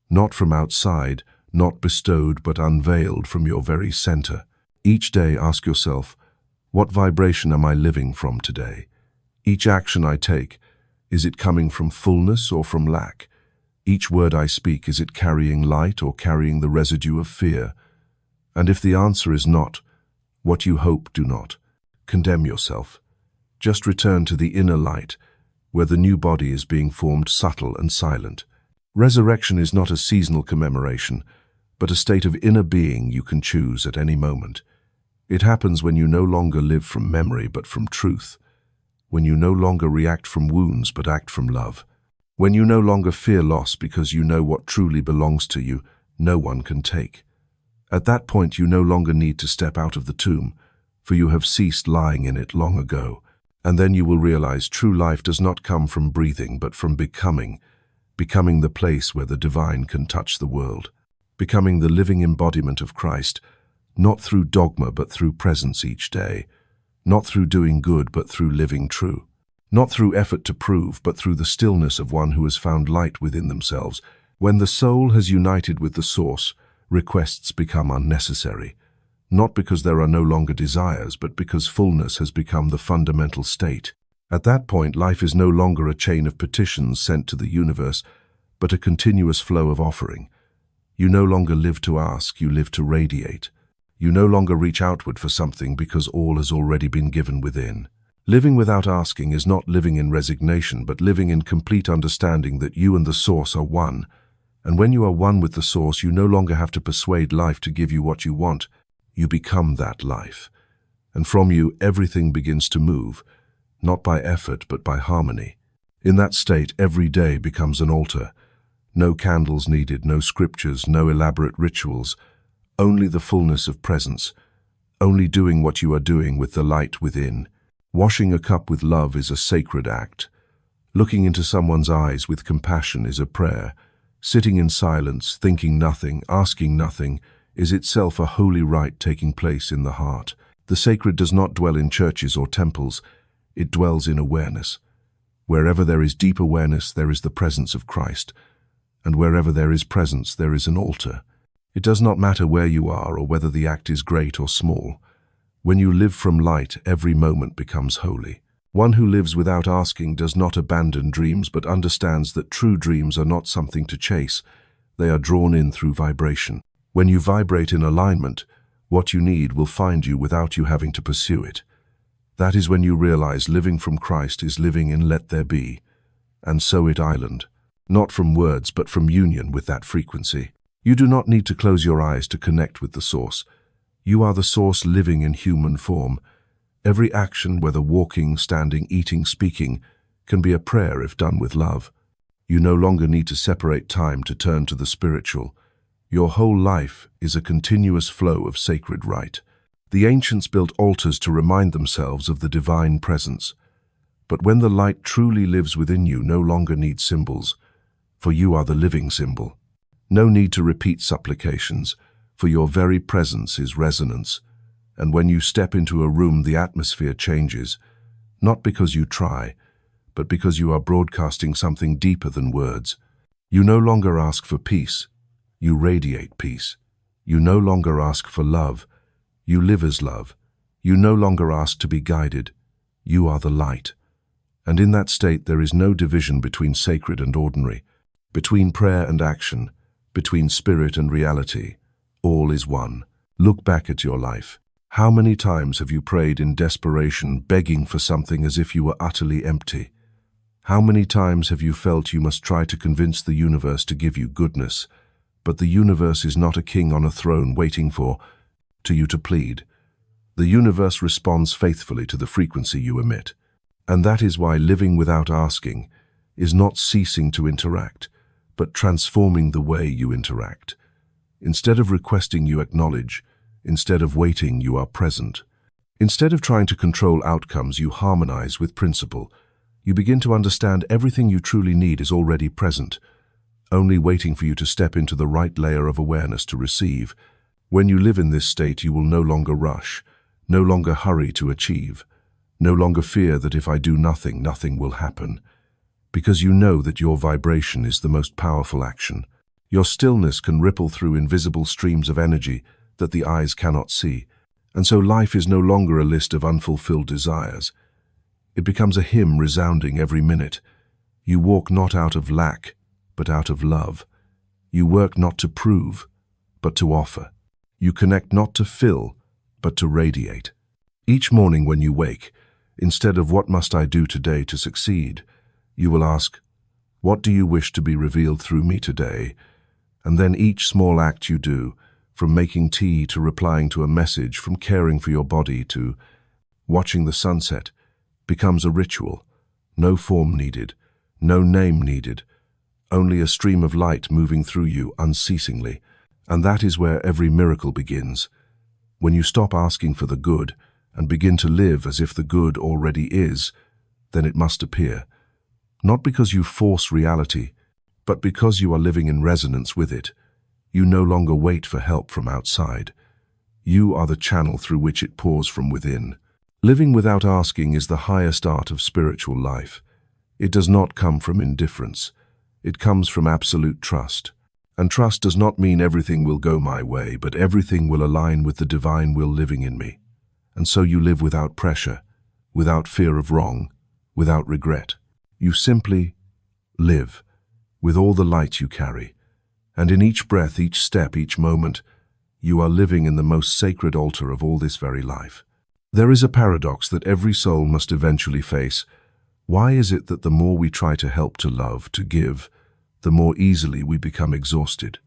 not from outside, not bestowed but unveiled from your very center. Each day ask yourself, what vibration am I living from today? Each action I take, is it coming from fullness or from lack? Each word I speak, is it carrying light or carrying the residue of fear? And if the answer is not, what you hope, do not condemn yourself. Just return to the inner light, where the new body is being formed, subtle and silent. Resurrection is not a seasonal commemoration, but a state of inner being you can choose at any moment. It happens when you no longer live from memory but from truth, when you no longer react from wounds but act from love, when you no longer fear loss because you know what truly belongs to you, no one can take. At that point you no longer need to step out of the tomb, for you have ceased lying in it long ago. And then you will realize true life does not come from breathing but from becoming the place where the divine can touch the world, becoming the living embodiment of Christ, not through dogma but through presence each day, not through doing good but through living true, not through effort to prove but through the stillness of one who has found light within themselves. When the soul has united with the source, requests become unnecessary, not because there are no longer desires, but because fullness has become the fundamental state. At that point, life is no longer a chain of petitions sent to the universe, but a continuous flow of offering. You no longer live to ask, you live to radiate. You no longer reach outward for something because all has already been given within. Living without asking is not living in resignation, but living in complete understanding that you and the source are one. And when you are one with the source, you no longer have to persuade life to give you what you want. You become that life, and from you everything begins to move, not by effort but by harmony. In that state, every day becomes an altar. No candles needed, no scriptures, no elaborate rituals, only the fullness of presence, only doing what you are doing with the light within. Washing a cup with love is a sacred act. Looking into someone's eyes with compassion is a prayer. Sitting in silence, thinking nothing, asking nothing, is itself a holy rite taking place in the heart. The sacred does not dwell in churches or temples, it dwells in awareness. Wherever there is deep awareness, there is the presence of Christ, and wherever there is presence, there is an altar. It does not matter where you are or whether the act is great or small. When you live from light, every moment becomes holy. One who lives without asking does not abandon dreams, but understands that true dreams are not something to chase. They are drawn in through vibration. When you vibrate in alignment, what you need will find you without you having to pursue it. That is when you realize living from Christ is living in let there be, and so it island, not from words but from union with that frequency. You do not need to close your eyes to connect with the source. You are the source living in human form. Every action, whether walking, standing, eating, speaking, can be a prayer if done with love. You no longer need to separate time to turn to the spiritual. Your whole life is a continuous flow of sacred rite. The ancients built altars to remind themselves of the divine presence. But when the light truly lives within you, no longer needs symbols, for you are the living symbol. No need to repeat supplications, for your very presence is resonance. And when you step into a room, the atmosphere changes, not because you try, but because you are broadcasting something deeper than words. You no longer ask for peace. You radiate peace. You no longer ask for love. You live as love. You no longer ask to be guided. You are the light. And in that state there is no division between sacred and ordinary, between prayer and action, between spirit and reality. All is one. Look back at your life. How many times have you prayed in desperation, begging for something as if you were utterly empty? How many times have you felt you must try to convince the universe to give you goodness, but the universe is not a king on a throne waiting for you to plead? The universe responds faithfully to the frequency you emit. And that is why living without asking is not ceasing to interact, but transforming the way you interact. Instead of requesting, you acknowledge. Instead of waiting, you are present. Instead of trying to control outcomes, you harmonize with principle. You begin to understand everything you truly need is already present, only waiting for you to step into the right layer of awareness to receive. When you live in this state, you will no longer rush, no longer hurry to achieve, no longer fear that if I do nothing, nothing will happen, because you know that your vibration is the most powerful action. Your stillness can ripple through invisible streams of energy that the eyes cannot see, and so life is no longer a list of unfulfilled desires. It becomes a hymn resounding every minute. You walk not out of lack, but out of love. You work not to prove, but to offer. You connect not to fill, but to radiate. Each morning when you wake, instead of what must I do today to succeed, you will ask, what do you wish to be revealed through me today? And then each small act you do, from making tea to replying to a message, from caring for your body to watching the sunset, becomes a ritual. No form needed, no name needed, only a stream of light moving through you unceasingly. And that is where every miracle begins. When you stop asking for the good and begin to live as if the good already is, then it must appear. Not because you force reality, but because you are living in resonance with it. You no longer wait for help from outside. You are the channel through which it pours from within. Living without asking is the highest art of spiritual life. It does not come from indifference. It comes from absolute trust. And trust does not mean everything will go my way, but everything will align with the divine will living in me. And so you live without pressure, without fear of wrong, without regret. You simply live with all the light you carry. And in each breath, each step, each moment, you are living in the most sacred altar of all this very life. There is a paradox that every soul must eventually face. Why is it that the more we try to help, to love, to give, the more easily we become exhausted?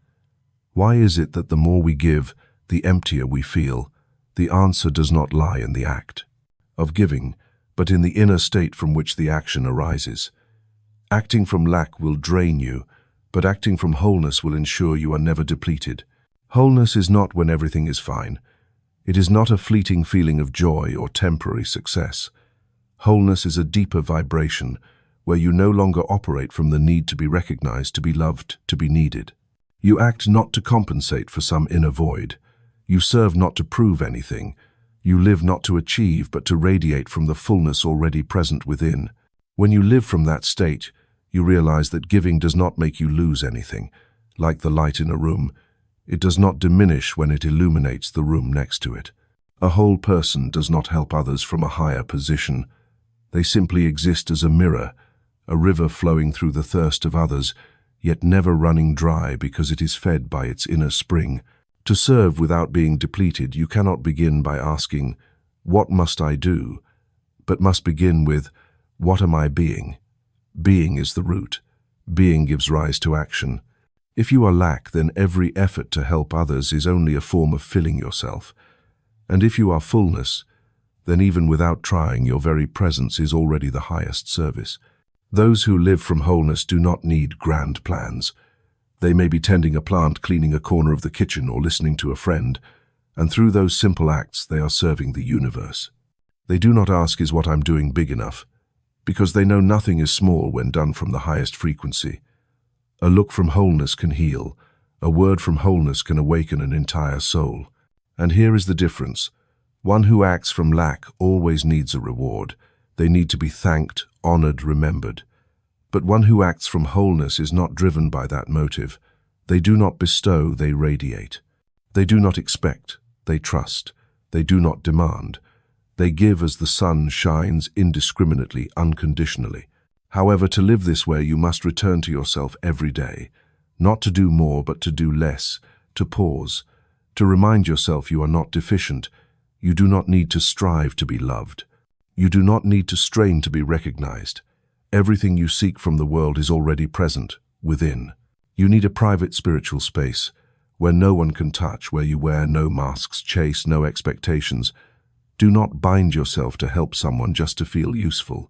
Why is it that the more we give, the emptier we feel? The answer does not lie in the act of giving, but in the inner state from which the action arises. Acting from lack will drain you, but acting from wholeness will ensure you are never depleted. Wholeness is not when everything is fine. It is not a fleeting feeling of joy or temporary success. Wholeness is a deeper vibration, where you no longer operate from the need to be recognized, to be loved, to be needed. You act not to compensate for some inner void. You serve not to prove anything. You live not to achieve, but to radiate from the fullness already present within. When you live from that state, you realize that giving does not make you lose anything. Like the light in a room, it does not diminish when it illuminates the room next to it. A whole person does not help others from a higher position. They simply exist as a mirror, a river flowing through the thirst of others, yet never running dry because it is fed by its inner spring. To serve without being depleted, you cannot begin by asking, what must I do? But must begin with, what am I being? Being is the root. Being gives rise to action. If you are lack, then every effort to help others is only a form of filling yourself. And if you are fullness, then even without trying, your very presence is already the highest service. Those who live from wholeness do not need grand plans. They may be tending a plant, cleaning a corner of the kitchen, or listening to a friend, and through those simple acts they are serving the universe. They do not ask, is what I'm doing big enough? Because they know nothing is small when done from the highest frequency. A look from wholeness can heal. A word from wholeness can awaken an entire soul. And here is the difference. One who acts from lack always needs a reward. They need to be thanked, honored, remembered. But one who acts from wholeness is not driven by that motive. They do not bestow, they radiate. They do not expect, they trust. They do not demand. They give as the sun shines indiscriminately, unconditionally. However, to live this way, you must return to yourself every day, not to do more, but to do less, to pause, to remind yourself you are not deficient. You do not need to strive to be loved. You do not need to strain to be recognized. Everything you seek from the world is already present, within. You need a private spiritual space, where no one can touch, where you wear no masks, chase no expectations. Do not bind yourself to help someone just to feel useful.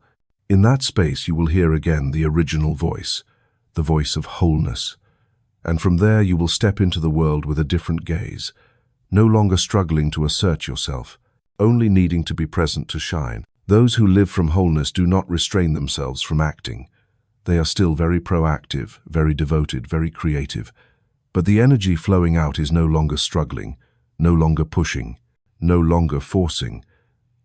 In that space you will hear again the original voice, the voice of wholeness. And from there you will step into the world with a different gaze, no longer struggling to assert yourself, only needing to be present to shine. Those who live from wholeness do not restrain themselves from acting. They are still very proactive, very devoted, very creative. But the energy flowing out is no longer struggling, no longer pushing, no longer forcing.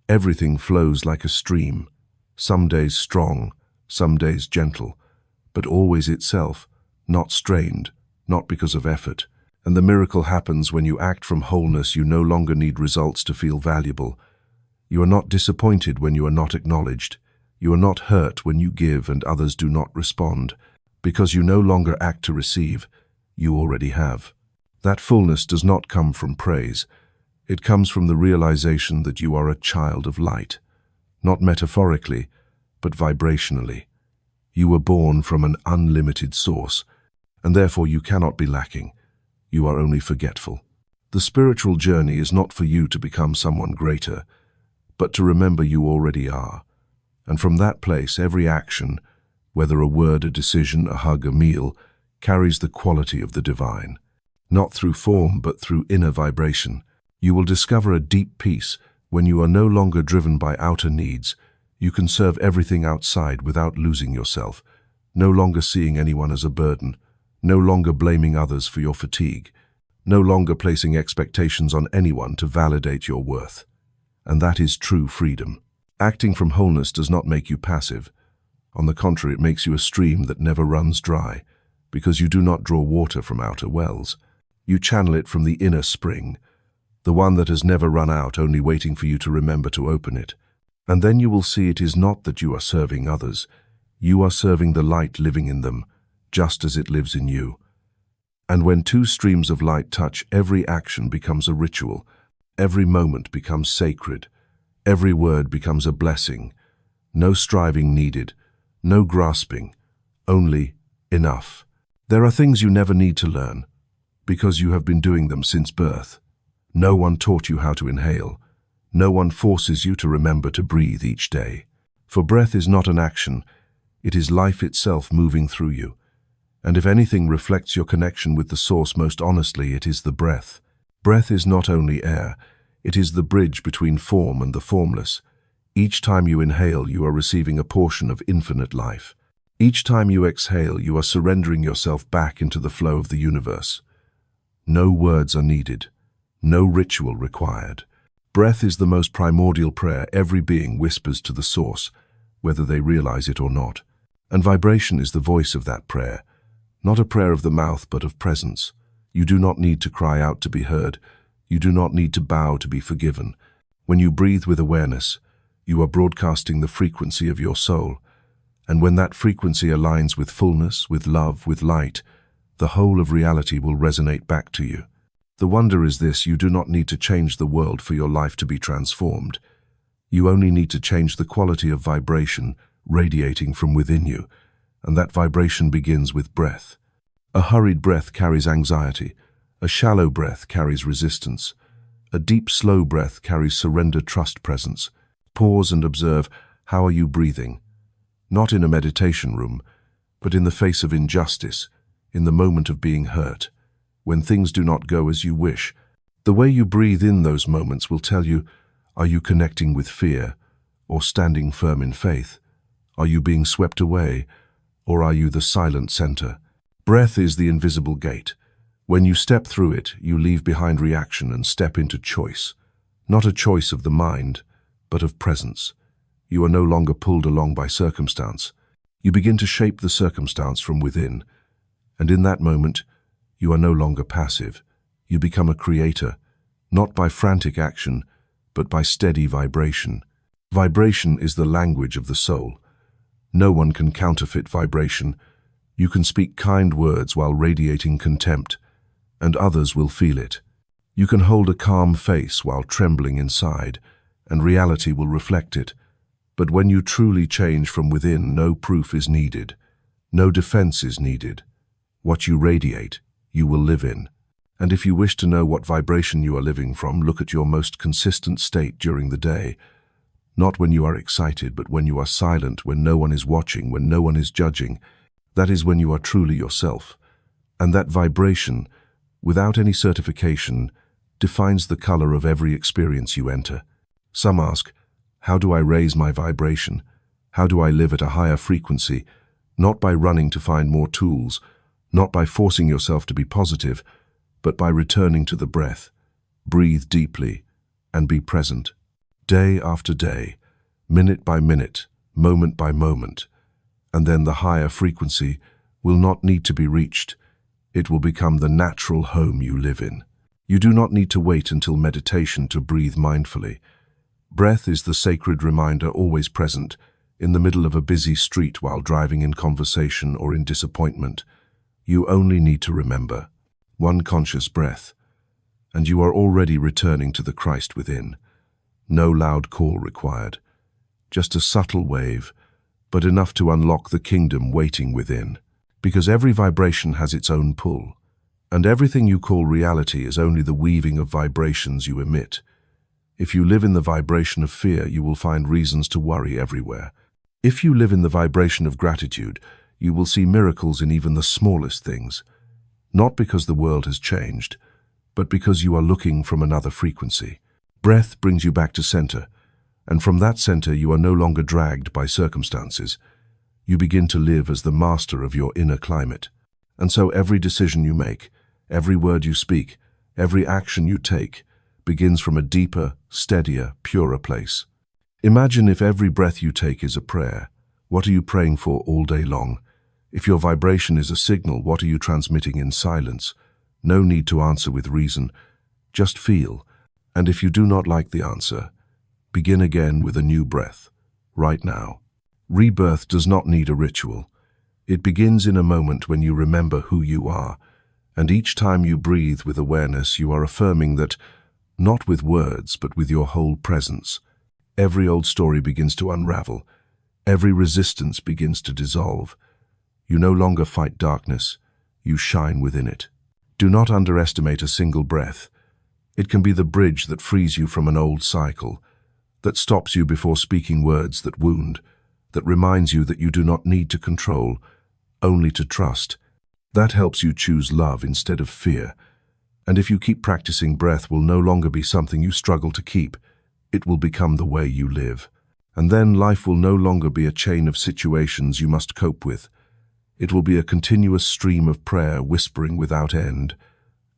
Everything flows like a stream, some days strong, some days gentle, but always itself, not strained, not because of effort. And the miracle happens when you act from wholeness. You no longer need results to feel valuable. You are not disappointed when you are not acknowledged. You are not hurt when you give and others do not respond, because you no longer act to receive. You already have. That fullness does not come from praise. It comes from the realization that you are a child of light, not metaphorically, but vibrationally. You were born from an unlimited source, and therefore you cannot be lacking. You are only forgetful. The spiritual journey is not for you to become someone greater, but to remember you already are. And from that place, every action, whether a word, a decision, a hug, a meal, carries the quality of the divine. Not through form, but through inner vibration. You will discover a deep peace when you are no longer driven by outer needs. You can serve everything outside without losing yourself, no longer seeing anyone as a burden, no longer blaming others for your fatigue, no longer placing expectations on anyone to validate your worth. And that is true freedom. Acting from wholeness does not make you passive. On the contrary, it makes you a stream that never runs dry, because you do not draw water from outer wells. You channel it from the inner spring, the one that has never run out, only waiting for you to remember to open it. And then you will see it is not that you are serving others. You are serving the light living in them, just as it lives in you. And when two streams of light touch, every action becomes a ritual. Every moment becomes sacred. Every word becomes a blessing. No striving needed, no grasping, only enough. There are things you never need to learn, because you have been doing them since birth. No one taught you how to inhale. No one forces you to remember to breathe each day. For breath is not an action, it is life itself moving through you. And if anything reflects your connection with the source most honestly, it is the breath. Breath is not only air, it is the bridge between form and the formless. Each time you inhale, you are receiving a portion of infinite life. Each time you exhale, you are surrendering yourself back into the flow of the universe. No words are needed, no ritual required. Breath is the most primordial prayer every being whispers to the source, whether they realize it or not. And vibration is the voice of that prayer, not a prayer of the mouth, but of presence. You do not need to cry out to be heard. You do not need to bow to be forgiven. When you breathe with awareness, you are broadcasting the frequency of your soul. And when that frequency aligns with fullness, with love, with light, the whole of reality will resonate back to you. The wonder is this: you do not need to change the world for your life to be transformed. You only need to change the quality of vibration radiating from within you, and that vibration begins with breath. A hurried breath carries anxiety. A shallow breath carries resistance. A deep, slow breath carries surrender, trust, presence. Pause and observe, how are you breathing? Not in a meditation room, but in the face of injustice, in the moment of being hurt, when things do not go as you wish. The way you breathe in those moments will tell you, are you connecting with fear or standing firm in faith? Are you being swept away, or are you the silent center? Breath is the invisible gate. When you step through it, you leave behind reaction and step into choice. Not a choice of the mind, but of presence. You are no longer pulled along by circumstance. You begin to shape the circumstance from within. And in that moment, you are no longer passive. You become a creator, not by frantic action, but by steady vibration. Vibration is the language of the soul. No one can counterfeit vibration. You can speak kind words while radiating contempt, and others will feel it. You can hold a calm face while trembling inside, and reality will reflect it. But when you truly change from within, no proof is needed. No defense is needed. What you radiate, you will live in. And if you wish to know what vibration you are living from, look at your most consistent state during the day. Not when you are excited, but when you are silent, when no one is watching, when no one is judging. That is when you are truly yourself. And that vibration, without any certification, defines the color of every experience you enter. Some ask, How do I raise my vibration? How do I live at a higher frequency? Not by running to find more tools, not by forcing yourself to be positive, but by returning to the breath. Breathe deeply and be present. Day after day, minute by minute, moment by moment. And then the higher frequency will not need to be reached. It will become the natural home you live in. You do not need to wait until meditation to breathe mindfully. Breath is the sacred reminder always present, in the middle of a busy street while driving in conversation or in disappointment. You only need to remember one conscious breath, and you are already returning to the Christ within. No loud call required, just a subtle wave, but enough to unlock the kingdom waiting within. Because every vibration has its own pull, and everything you call reality is only the weaving of vibrations you emit. If you live in the vibration of fear, you will find reasons to worry everywhere. If you live in the vibration of gratitude, you will see miracles in even the smallest things. Not because the world has changed, but because you are looking from another frequency. Breath brings you back to center, and from that center you are no longer dragged by circumstances. You begin to live as the master of your inner climate. And so every decision you make, every word you speak, every action you take, begins from a deeper, steadier, purer place. Imagine if every breath you take is a prayer. What are you praying for all day long? If your vibration is a signal, what are you transmitting in silence? No need to answer with reason. Just feel. And if you do not like the answer, begin again with a new breath, right now. Rebirth does not need a ritual. It begins in a moment when you remember who you are, and each time you breathe with awareness, you are affirming that, not with words, but with your whole presence. Every old story begins to unravel. Every resistance begins to dissolve. You no longer fight darkness, you shine within it. Do not underestimate a single breath. It can be the bridge that frees you from an old cycle, that stops you before speaking words that wound, that reminds you that you do not need to control, only to trust. That helps you choose love instead of fear. And if you keep practicing, breath will no longer be something you struggle to keep. It will become the way you live. And then life will no longer be a chain of situations you must cope with. It will be a continuous stream of prayer whispering without end,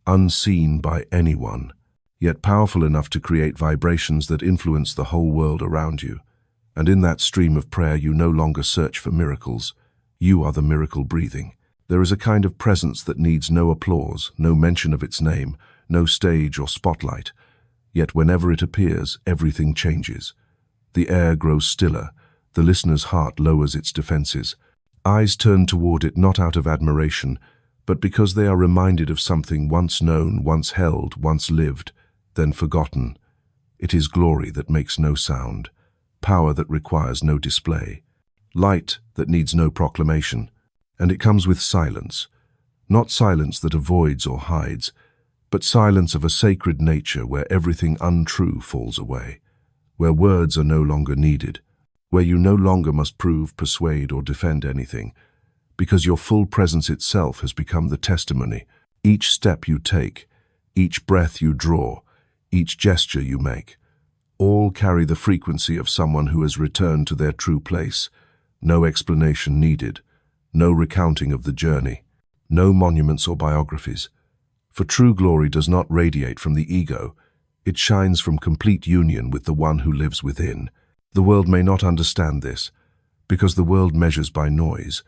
unseen by anyone, yet powerful enough to create vibrations that influence the whole world around you. And in that stream of prayer, you no longer search for miracles. You are the miracle breathing. There is a kind of presence that needs no applause, no mention of its name, no stage or spotlight. Yet whenever it appears, everything changes. The air grows stiller. The listener's heart lowers its defenses. Eyes turn toward it not out of admiration, but because they are reminded of something once known, once held, once lived, then forgotten. It is glory that makes no sound, power that requires no display, light that needs no proclamation, and it comes with silence. Not silence that avoids or hides, but silence of a sacred nature where everything untrue falls away, where words are no longer needed, where you no longer must prove, persuade, or defend anything, because your full presence itself has become the testimony. Each step you take, each breath you draw, each gesture you make, all carry the frequency of someone who has returned to their true place. No explanation needed, no recounting of the journey, no monuments or biographies. For true glory does not radiate from the ego, it shines from complete union with the one who lives within. The world may not understand this, because the world measures by noise.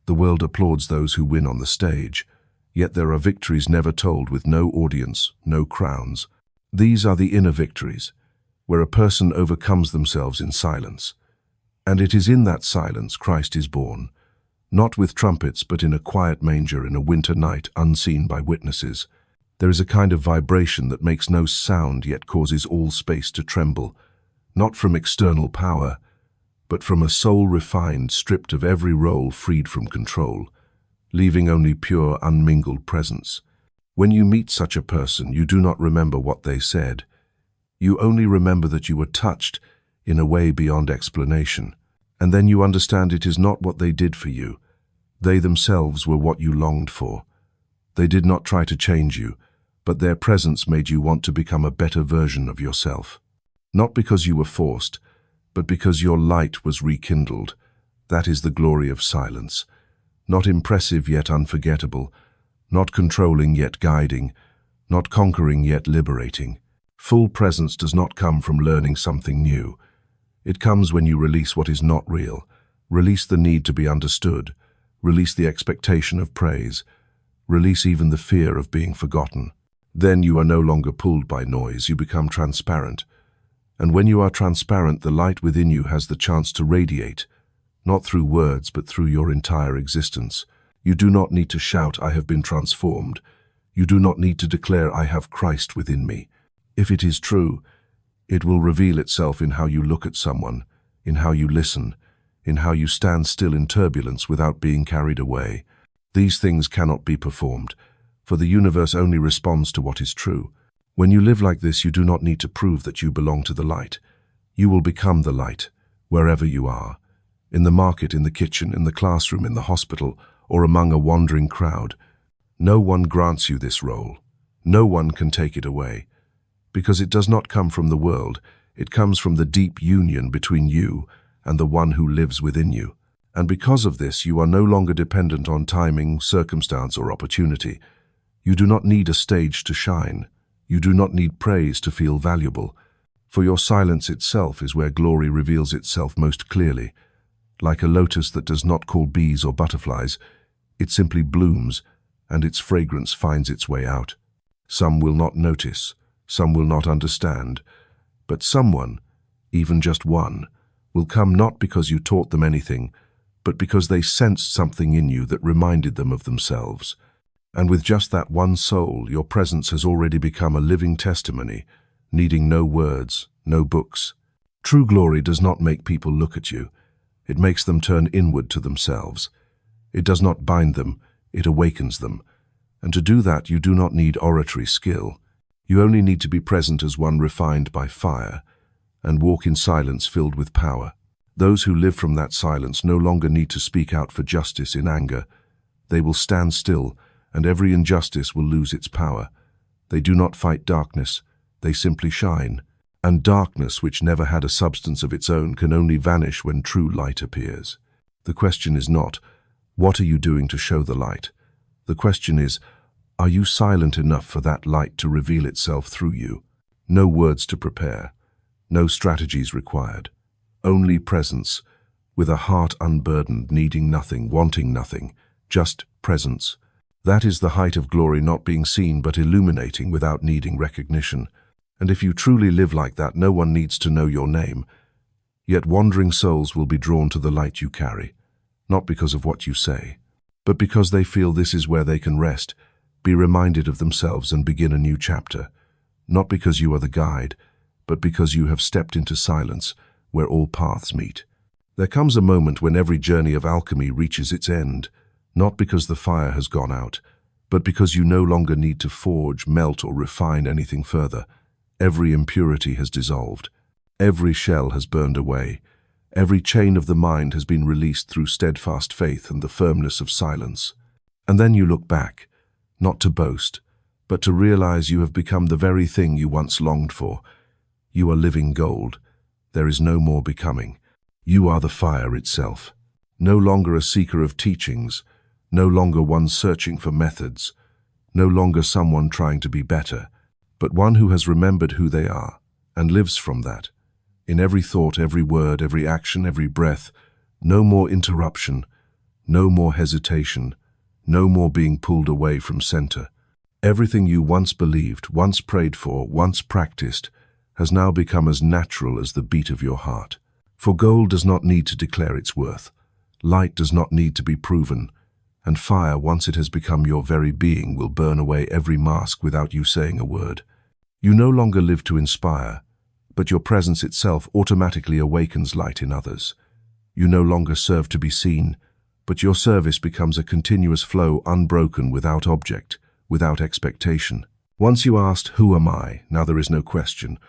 The world applauds those who win on the stage, yet there are victories never told with no audience, no crowns. These are the inner victories, where a person overcomes themselves in silence. And it is in that silence Christ is born, not with trumpets but in a quiet manger in a winter night unseen by witnesses. There is a kind of vibration that makes no sound yet causes all space to tremble, not from external power, but from a soul refined, stripped of every role, freed from control, leaving only pure, unmingled presence. When you meet such a person, you do not remember what they said. You only remember that you were touched in a way beyond explanation. And then you understand it is not what they did for you. They themselves were what you longed for. They did not try to change you, but their presence made you want to become a better version of yourself. Not because you were forced, but because your light was rekindled. That is the glory of silence. Not impressive yet unforgettable, not controlling yet guiding, not conquering yet liberating. Full presence does not come from learning something new. It comes when you release what is not real, release the need to be understood, release the expectation of praise, release even the fear of being forgotten. Then you are no longer pulled by noise, you become transparent. And when you are transparent, the light within you has the chance to radiate, not through words, but through your entire existence. You do not need to shout, "I have been transformed." You do not need to declare, "I have Christ within me." If it is true, it will reveal itself in how you look at someone, in how you listen, in how you stand still in turbulence without being carried away. These things cannot be performed, for the universe only responds to what is true. When you live like this, you do not need to prove that you belong to the light. You will become the light, wherever you are. In the market, in the kitchen, in the classroom, in the hospital, or among a wandering crowd. No one grants you this role. No one can take it away. Because it does not come from the world, it comes from the deep union between you and the one who lives within you. And because of this, you are no longer dependent on timing, circumstance, or opportunity. You do not need a stage to shine. You do not need praise to feel valuable. For your silence itself is where glory reveals itself most clearly. Like a lotus that does not call bees or butterflies, it simply blooms, and its fragrance finds its way out. Some will not notice, some will not understand, but someone, even just one, will come not because you taught them anything, but because they sensed something in you that reminded them of themselves. And with just that one soul, your presence has already become a living testimony, needing no words, no books. True glory does not make people look at you. It makes them turn inward to themselves. It does not bind them, it awakens them. And to do that, you do not need oratory skill. You only need to be present as one refined by fire, and walk in silence filled with power. Those who live from that silence no longer need to speak out for justice in anger. They will stand still, and every injustice will lose its power. They do not fight darkness, they simply shine. And darkness, which never had a substance of its own, can only vanish when true light appears. The question is not, what are you doing to show the light? The question is, are you silent enough for that light to reveal itself through you? No words to prepare, no strategies required. Only presence, with a heart unburdened, needing nothing, wanting nothing, just presence. That is the height of glory, not being seen but illuminating without needing recognition. And if you truly live like that, no one needs to know your name. Yet wandering souls will be drawn to the light you carry, not because of what you say, but because they feel this is where they can rest, be reminded of themselves and begin a new chapter. Not because you are the guide, but because you have stepped into silence where all paths meet. There comes a moment when every journey of alchemy reaches its end, not because the fire has gone out, but because you no longer need to forge, melt, or refine anything further. Every impurity has dissolved. Every shell has burned away. Every chain of the mind has been released through steadfast faith and the firmness of silence. And then you look back, not to boast, but to realize you have become the very thing you once longed for. You are living gold. There is no more becoming. You are the fire itself. No longer a seeker of teachings, no longer one searching for methods, no longer someone trying to be better, but one who has remembered who they are and lives from that. In every thought, every word, every action, every breath, no more interruption, no more hesitation, no more being pulled away from center. Everything you once believed, once prayed for, once practiced, has now become as natural as the beat of your heart. For gold does not need to declare its worth. Light does not need to be proven. And fire, once it has become your very being, will burn away every mask without you saying a word. You no longer live to inspire, but your presence itself automatically awakens light in others. You no longer serve to be seen, but your service becomes a continuous flow, unbroken, without object, without expectation. Once you asked, "Who am I?" Now there is no question,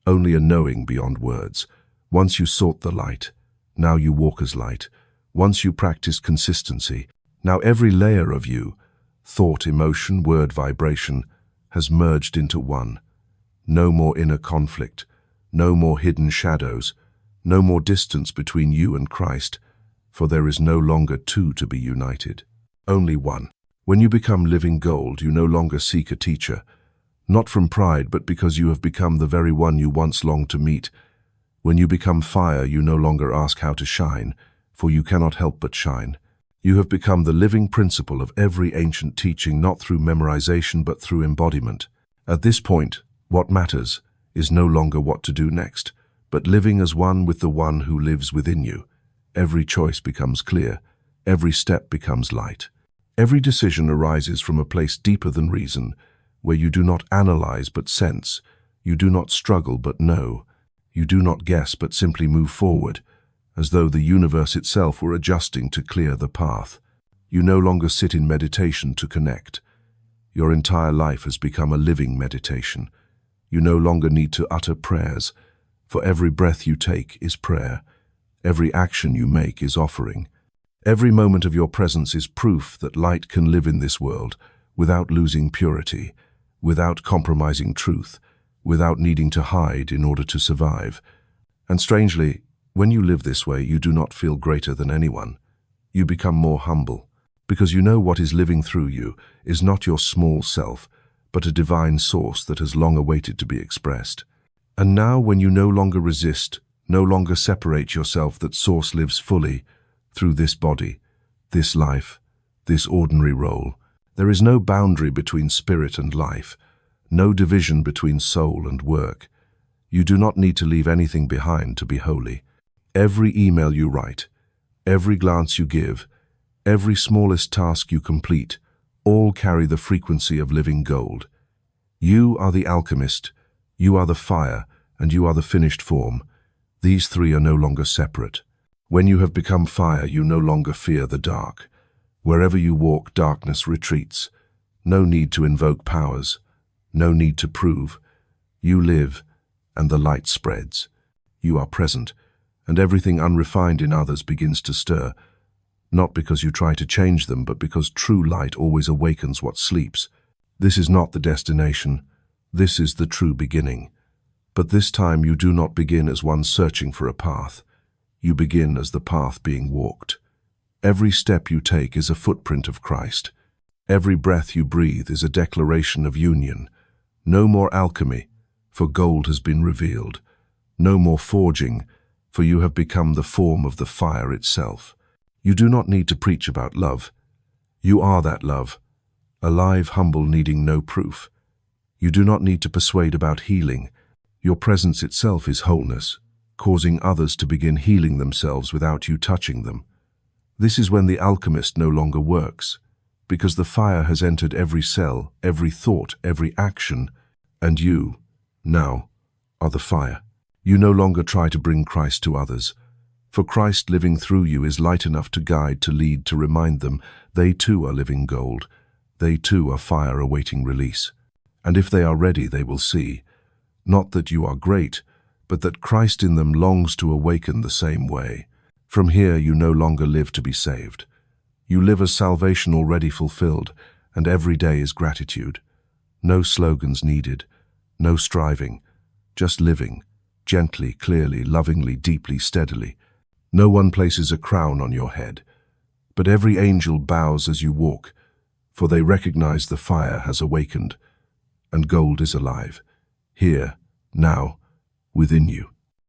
only a knowing beyond words. Once you sought the light, now you walk as light. Once you practiced consistency, now every layer of you, thought, emotion, word, vibration, has merged into one. No more inner conflict, no more hidden shadows, No more distance between you and Christ, for there is no longer two to be united, only one. When you become living gold, you no longer seek a teacher, not from pride, but because you have become the very one you once longed to meet. When you become fire, you no longer ask how to shine, for you cannot help but shine. You have become the living principle of every ancient teaching, not through memorization, but through embodiment. At this point, what matters is no longer what to do next, but living as one with the one who lives within you. Every choice becomes clear. Every step becomes light. Every decision arises from a place deeper than reason, where you do not analyze but sense. You do not struggle but know. You do not guess but simply move forward, as though the universe itself were adjusting to clear the path. You no longer sit in meditation to connect. Your entire life has become a living meditation. You no longer need to utter prayers, for every breath you take is prayer. Every action you make is offering. Every moment of your presence is proof that light can live in this world without losing purity, without compromising truth, without needing to hide in order to survive. And strangely, when you live this way, you do not feel greater than anyone. You become more humble, because you know what is living through you is not your small self, but a divine source that has long awaited to be expressed. And now, when you no longer resist, no longer separate yourself, that source lives fully through this body, this life, this ordinary role. There is no boundary between spirit and life, no division between soul and work. You do not need to leave anything behind to be holy. Every email you write, every glance you give, every smallest task you complete, all carry the frequency of living gold. You are the alchemist, you are the fire, and you are the finished form. These three are no longer separate. When you have become fire, you no longer fear the dark. Wherever you walk, darkness retreats. No need to invoke powers, no need to prove. You live, and the light spreads. You are present, and everything unrefined in others begins to stir, not because you try to change them, but because true light always awakens what sleeps. This is not the destination. This is the true beginning. But this time you do not begin as one searching for a path. You begin as the path being walked. Every step you take is a footprint of Christ. Every breath you breathe is a declaration of union. No more alchemy, for gold has been revealed. No more forging, for you have become the form of the fire itself. You do not need to preach about love. You are that love, alive, humble, needing no proof. You do not need to persuade about healing. Your presence itself is wholeness, causing others to begin healing themselves without you touching them. This is when the alchemist no longer works, because the fire has entered every cell, every thought, every action, and you, now, are the fire. You no longer try to bring Christ to others, for Christ living through you is light enough to guide, to lead, to remind them they too are living gold. They too are fire awaiting release. And if they are ready, they will see, not that you are great, but that Christ in them longs to awaken the same way. From here you no longer live to be saved. You live as salvation already fulfilled, and every day is gratitude. No slogans needed, no striving, just living, gently, clearly, lovingly, deeply, steadily. No one places a crown on your head, but every angel bows as you walk, for they recognize the fire has awakened, and gold is alive, here, now, within you.